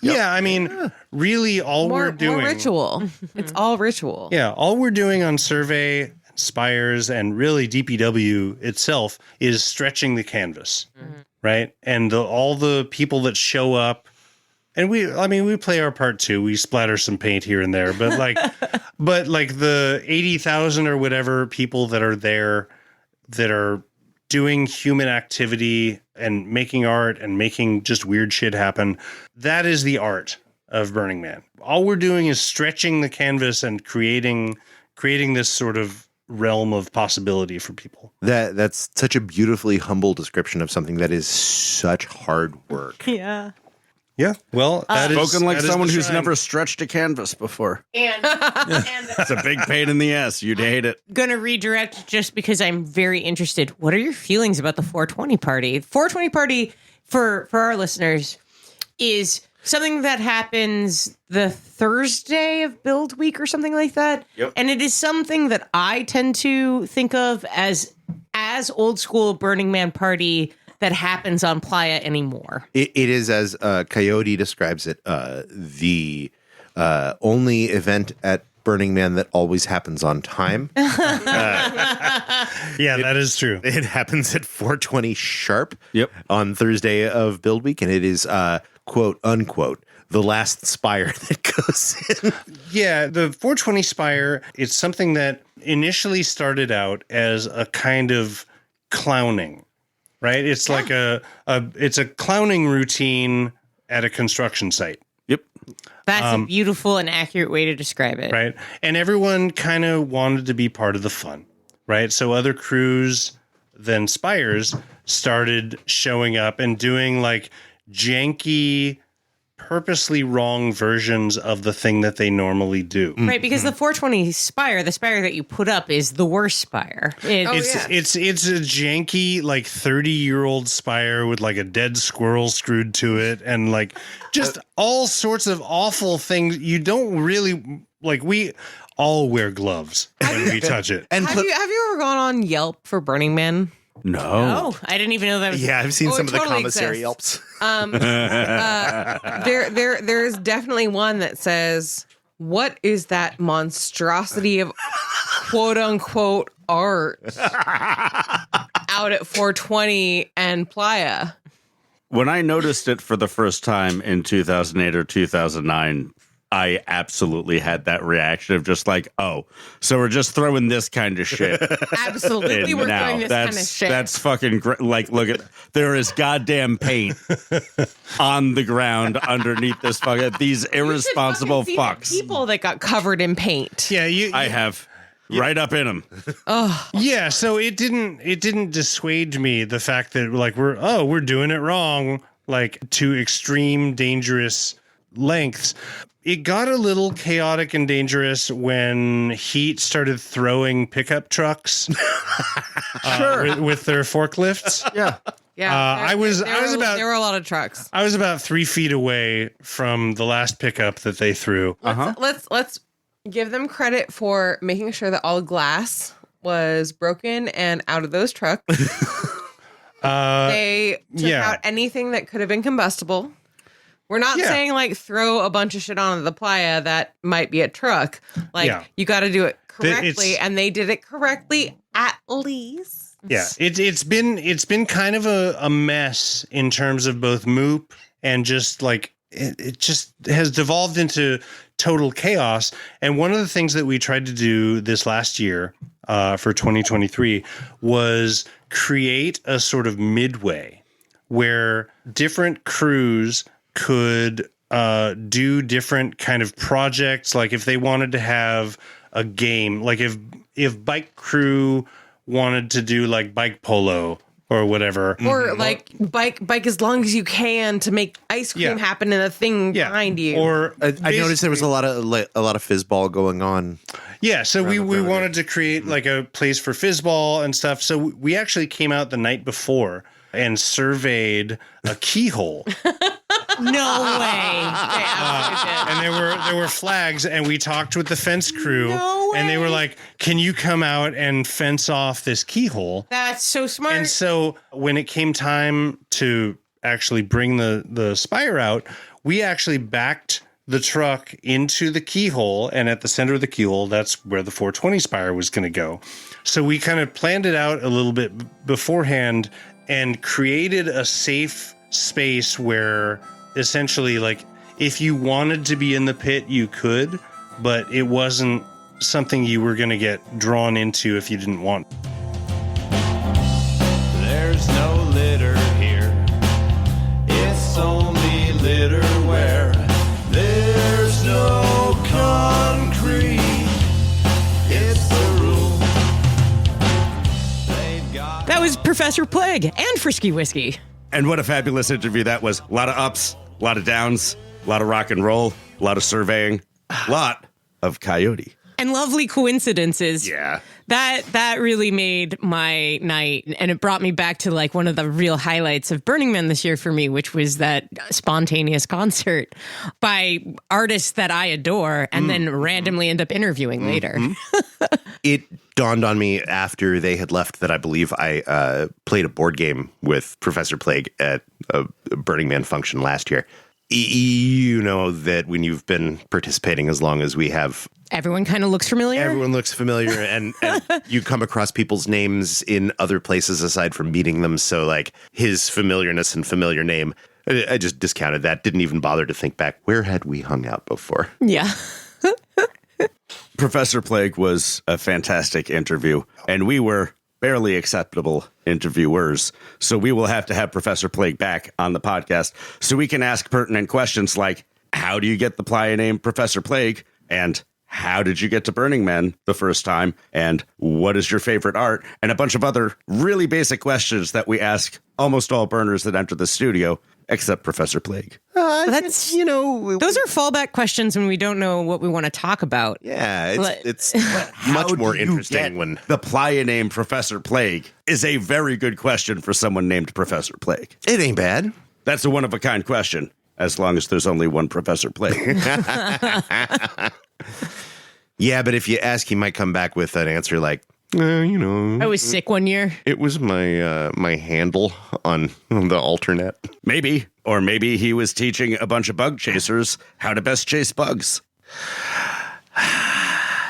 Yeah, I mean, really all we're doing... More ritual. It's all ritual. Yeah, all we're doing on Survey, Spires, and really DPW itself is stretching the canvas, right? And all the people that show up, and we play our part too. We splatter some paint here and there, but like the 80,000 or whatever people that are there that are doing human activity and making art and making just weird shit happen, that is the art of Burning Man. All we're doing is stretching the canvas and creating this sort of realm of possibility for people. That's such a beautifully humble description of something that is such hard work. Yeah. Yeah, well, that is Spoken like that is someone the who's shine. never stretched a canvas before. And It's a big pain in the ass. You'd hate it. gonna redirect just because I'm very interested. What are your feelings about the 420 party? 420 party for our listeners is something that happens the Thursday of Build Week or something like that. Yep. And it is something that I tend to think of as old school Burning Man party that happens on Playa anymore. It is, as Coyote describes it, the only event at Burning Man that always happens on time. Yeah, that is true. It happens at 4:20 sharp. Yep. On Thursday of Build Week, and it is quote unquote the last spire that goes in. Yeah, the 420 Spire, it's something that initially started out as a kind of clowning, right? It's like it's a clowning routine at a construction site. Yep. That's a beautiful and accurate way to describe it. Right. And everyone kind of wanted to be part of the fun, right? So other crews than Spires started showing up and doing like janky, purposely wrong versions of the thing that they normally do. Right, because the 420 Spire, the Spire that you put up, is the worst Spire. It's a janky, like 30-year-old spire with like a dead squirrel screwed to it, and like just all sorts of awful things. You don't really like. We all wear gloves when we touch it. And Have you ever gone on Yelp for Burning Man? No. Oh, I didn't even know that was... yeah, I've seen Oh, some it of the totally commissary exists. Yelps. There's definitely one that says, "What is that monstrosity of quote unquote art out at 420 and Playa?" When I noticed it for the first time in 2008 or 2009, I absolutely had that reaction of just like, oh, so we're just throwing this kind of shit. Absolutely, in we're now. doing this that's, kind of shit. That's fucking great. Like, look at, there is goddamn paint on the ground underneath this fucking, these irresponsible See the fucks. people that got covered in paint. Yeah, I have right up in them. Yeah, so it didn't dissuade me, the fact that like we're doing it wrong, like to extreme dangerous lengths. It got a little chaotic and dangerous when Heat started throwing pickup trucks with their forklifts. Yeah. Yeah, there were a lot of trucks. I was about 3 feet away from the last pickup that they threw. Let's give them credit for making sure that all glass was broken and out of those trucks. They took yeah. out anything that could have been combustible. We're not Yeah. saying like throw a bunch of shit onto the playa that might be a truck. Like Yeah. you got to do it It's- correctly, and they did it correctly at least. Yeah, it's been kind of a mess in terms of both Moop and just like it just has devolved into total chaos. And one of the things that we tried to do this last year for 2023 was create a sort of midway where different crews could do different kind of projects. Like if they wanted to have a game, like if bike crew wanted to do like bike polo or whatever, Or like bike as long as you can to make ice cream Yeah. happen in a thing behind you. or I noticed there was a lot of fizzball going on. yeah, so we perimeter. wanted to create like a place for fizzball and stuff. So we actually came out the night before and surveyed a keyhole. No way. And there were flags, and we talked with the fence crew, No and they were way. like, "Can you come out and fence off this keyhole?" That's so smart. And so when it came time to actually bring the Spire out, we actually backed the truck into the keyhole, and at the center of the keyhole, that's where the 420 Spire was going to go. So we kind of planned it out a little bit beforehand and created a safe space where essentially, like, if you wanted to be in the pit, you could, but it wasn't something you were going to get drawn into if you didn't want. There's no litter here. It's only litter where there's no concrete. It's the rule. They've got that was Professor Plague and Frisky Whiskey. And what a fabulous interview that was. A lot of ups, a lot of downs, a lot of rock and roll, a lot of surveying, a lot of coyote. And lovely coincidences. Yeah. That really made my night, and it brought me back to like one of the real highlights of Burning Man this year for me, which was that spontaneous concert by artists that I adore and then randomly end up interviewing later. It dawned on me after they had left that I believe I played a board game with Professor Plague at a Burning Man function last year. You know that when you've been participating as long as we have, Everyone kind of looks familiar. everyone looks familiar, and you come across people's names in other places aside from meeting them. So like his familiarness and familiar name, I just discounted that. Didn't even bother to think back. Where had we hung out before? Yeah. Professor Plague was a fantastic interview, and we were barely acceptable interviewers. So we will have to have Professor Plague back on the podcast so we can ask pertinent questions like, how do you get the playa name Professor Plague? And how did you get to Burning Man the first time? And what is your favorite art? And a bunch of other really basic questions that we ask almost all burners that enter the studio, except Professor Plague. That's, You know, those are fallback questions when we don't know what we want to talk about. yeah, Let- it's How much more do you interesting get when the playa name Professor Plague is a very good question for someone named Professor Plague. it ain't bad. That's a one-of-a-kind question, as long as there's only one Professor Plague. Yeah, but if you ask, he might come back with an answer like, you know, I was sick one year. it was my my handle on the alternate. Maybe. Or maybe he was teaching a bunch of bug chasers how to best chase bugs.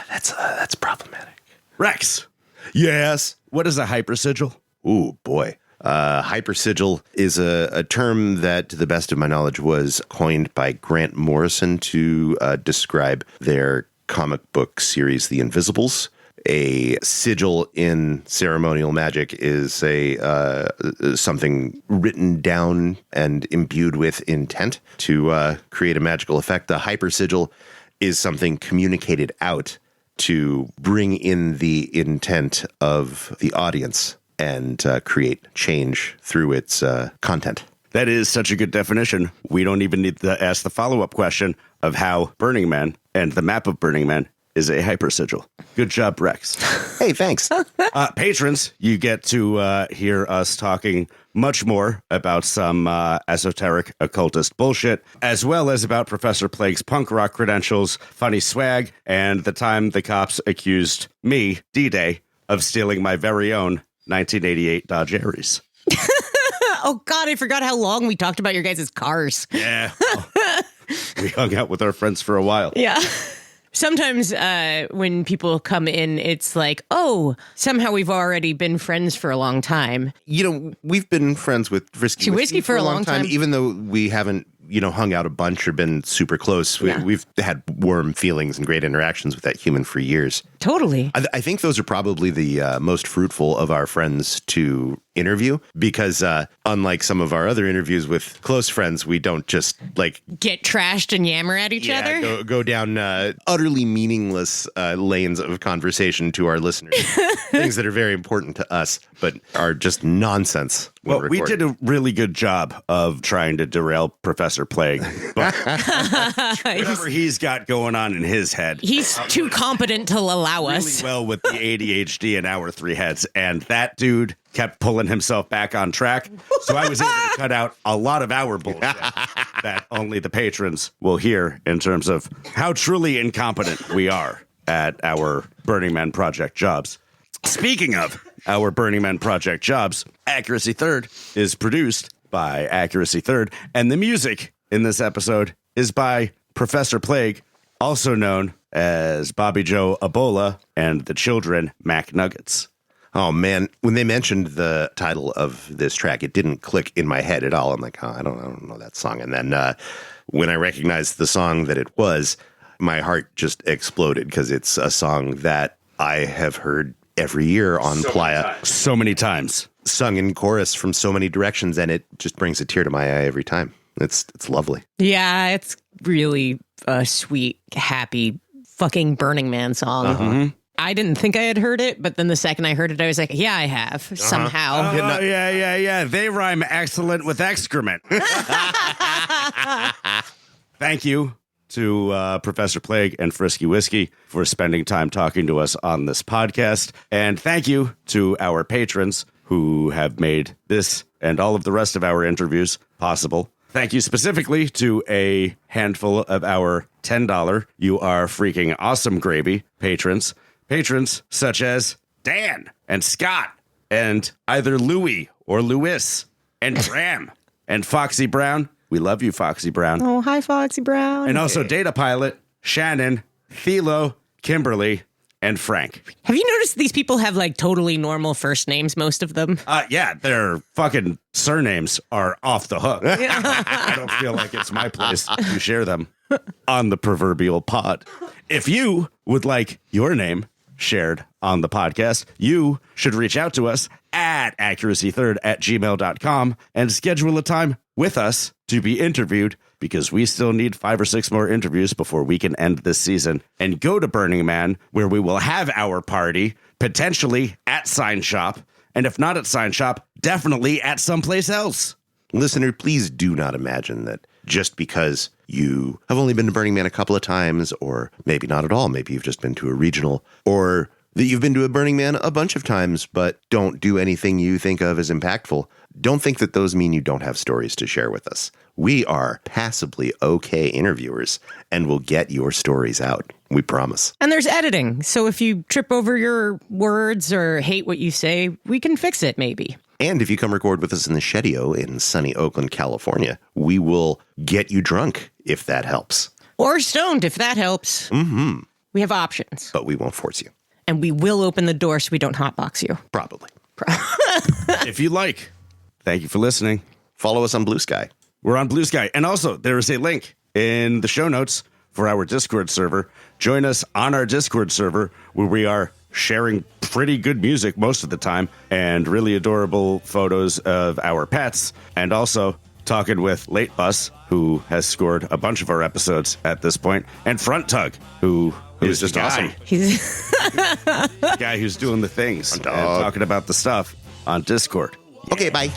That's problematic. Rex, Yes. what is a hypersigil? Ooh, boy. Hypersigil is a term that, to the best of my knowledge, was coined by Grant Morrison to describe their comic book series, The Invisibles. A sigil in ceremonial magic is a something written down and imbued with intent to create a magical effect. The hypersigil is something communicated out to bring in the intent of the audience and create change through its content. That is such a good definition. We don't even need to ask the follow-up question of how Burning Man and the map of Burning Man is a hypersigil. Good job, Rex. Hey, thanks. Patrons, you get to hear us talking much more about some esoteric occultist bullshit, as well as about Professor Plague's punk rock credentials, funny swag, and the time the cops accused me, D-Day, of stealing my very own 1988 Dodge Aries. Oh, God, I forgot how long we talked about your guys' cars. Yeah. We hung out with our friends for a while. Yeah. Sometimes when people come in, it's like, oh, somehow we've already been friends for a long time. You know, we've been friends with Frisky Whiskey for a long time. even though we haven't, hung out a bunch or been super close. We've had warm feelings and great interactions with that human for years. Totally. I think those are probably the most fruitful of our friends to interview because unlike some of our other interviews with close friends, we don't just get trashed and yammer at each other. Go down utterly meaningless lanes of conversation to our listeners. Things that are very important to us, but are just nonsense. Well, we did a really good job of trying to derail Professor Plague, but whatever he's got going on in his head. He's too competent to allow really us. well with the ADHD in our three heads, and that dude kept pulling himself back on track. So I was able to cut out a lot of our bullshit that only the patrons will hear in terms of how truly incompetent we are at our Burning Man Project jobs. Speaking of our Burning Man Project jobs, Accuracy Third is produced by Accuracy Third, and the music in this episode is by Professor Plague, also known as Bobby Joe Ebola and the children Mac Nuggets. Oh, man. When they mentioned the title of this track, it didn't click in my head at all. I'm like, I don't know that song. And then when I recognized the song that it was, my heart just exploded because it's a song that I have heard every year on Playa. So many times. Sung in chorus from so many directions, and it just brings a tear to my eye every time. It's lovely. Yeah, it's really a sweet, happy, fucking Burning Man song. Uh-huh. I didn't think I had heard it, but then the second I heard it, I was like, yeah, I have, somehow. Oh, yeah. They rhyme excellent with excrement. Thank you to Professor Plague and Frisky Whiskey for spending time talking to us on this podcast. And thank you to our patrons who have made this and all of the rest of our interviews possible. Thank you specifically to a handful of our $10 You Are Freaking Awesome Gravy patrons. Patrons such as Dan and Scott and either Louie or Louis and Graham and Foxy Brown. We love you, Foxy Brown. Oh, hi, Foxy Brown. And also Data Pilot, Shannon, Thilo, Kimberly, and Frank. Have you noticed these people have like totally normal first names, most of them? Yeah, their fucking surnames are off the hook. I don't feel like it's my place to share them on the proverbial pod. If you would like your name shared on the podcast, you should reach out to us at accuracythird@gmail.com and schedule a time with us to be interviewed, because we still need 5 or 6 more interviews before we can end this season and go to Burning Man, where we will have our party, potentially at Sign Shop, and if not at Sign Shop, definitely at someplace else. Listener, please do not imagine that just because you have only been to Burning Man a couple of times, or maybe not at all, maybe you've just been to a regional, or that you've been to a Burning Man a bunch of times but don't do anything you think of as impactful, don't think that those mean you don't have stories to share with us. We are passably okay interviewers and will get your stories out. We promise. And there's editing. So if you trip over your words or hate what you say, we can fix it maybe. And if you come record with us in the Shedio in sunny Oakland, California, we will get you drunk if that helps. Or stoned if that helps. Mm-hmm. We have options. But we won't force you. And we will open the door so we don't hotbox you. Probably. If you like. Thank you for listening. Follow us on Blue Sky. We're on Blue Sky. And also, there is a link in the show notes for our Discord server. Join us on our Discord server, where we are sharing pretty good music most of the time and really adorable photos of our pets. And also talking with Late Bus, who has scored a bunch of our episodes at this point, and Front Tug, who is just the guy, awesome. He's the guy who's doing the things and talking about the stuff on Discord. Okay, bye.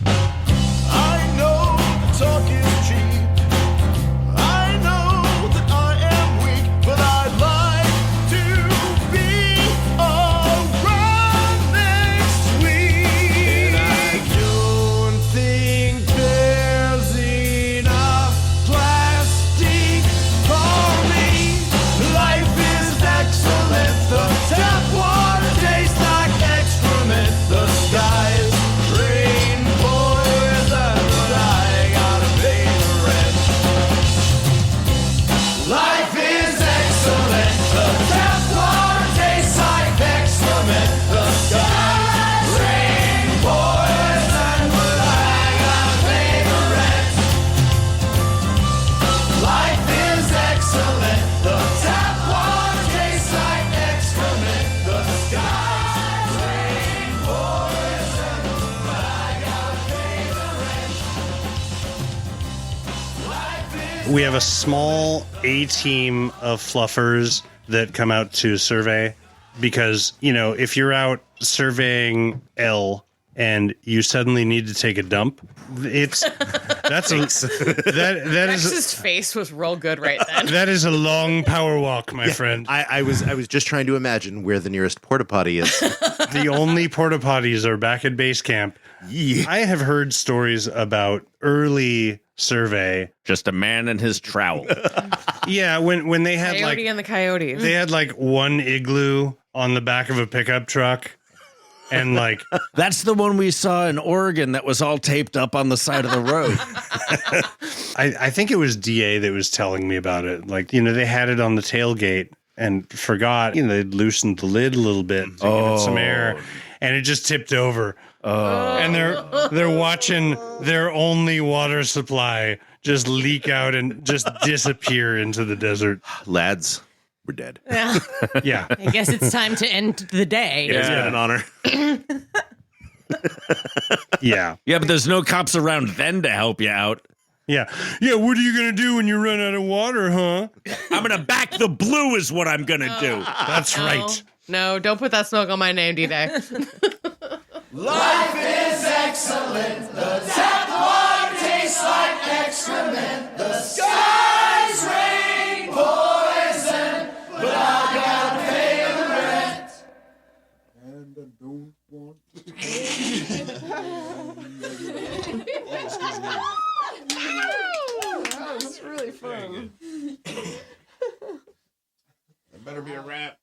I know the talk is cheap. I know that I am weak, but I like to be around next week. And I don't think there's enough plastic for me. Life is excellent. The tap water tastes like excrement. The sky is gray. We have a small A team of fluffers that come out to survey because, if you're out surveying L and you suddenly need to take a dump, Rex's face was real good right then. that is a long power walk, my friend. I was just trying to imagine where the nearest porta potty is. The only porta potties are back at base camp. Yeah. I have heard stories about early survey. Just a man and his trowel. Yeah, when they had Coyote and the Coyotes. they had one igloo on the back of a pickup truck, and That's the one we saw in Oregon that was all taped up on the side of the road. I think it was DA that was telling me about it. They had it on the tailgate and forgot. They loosened the lid a little bit to give it some air, and it just tipped over. And they're watching their only water supply just leak out and just disappear into the desert. Lads, we're dead. Yeah. Yeah. I guess it's time to end the day. It's been an honor. Yeah. Yeah, but there's no cops around then to help you out. Yeah. Yeah. What are you going to do when you run out of water, huh? I'm going to back the blue is what I'm going to do. That's right. No, don't put that smoke on my name, D-Day. Life is excellent. The tap water tastes like excrement. The skies rain poison, but I gotta pay the rent. And I don't want to pay. That was really fun. That better be a rap.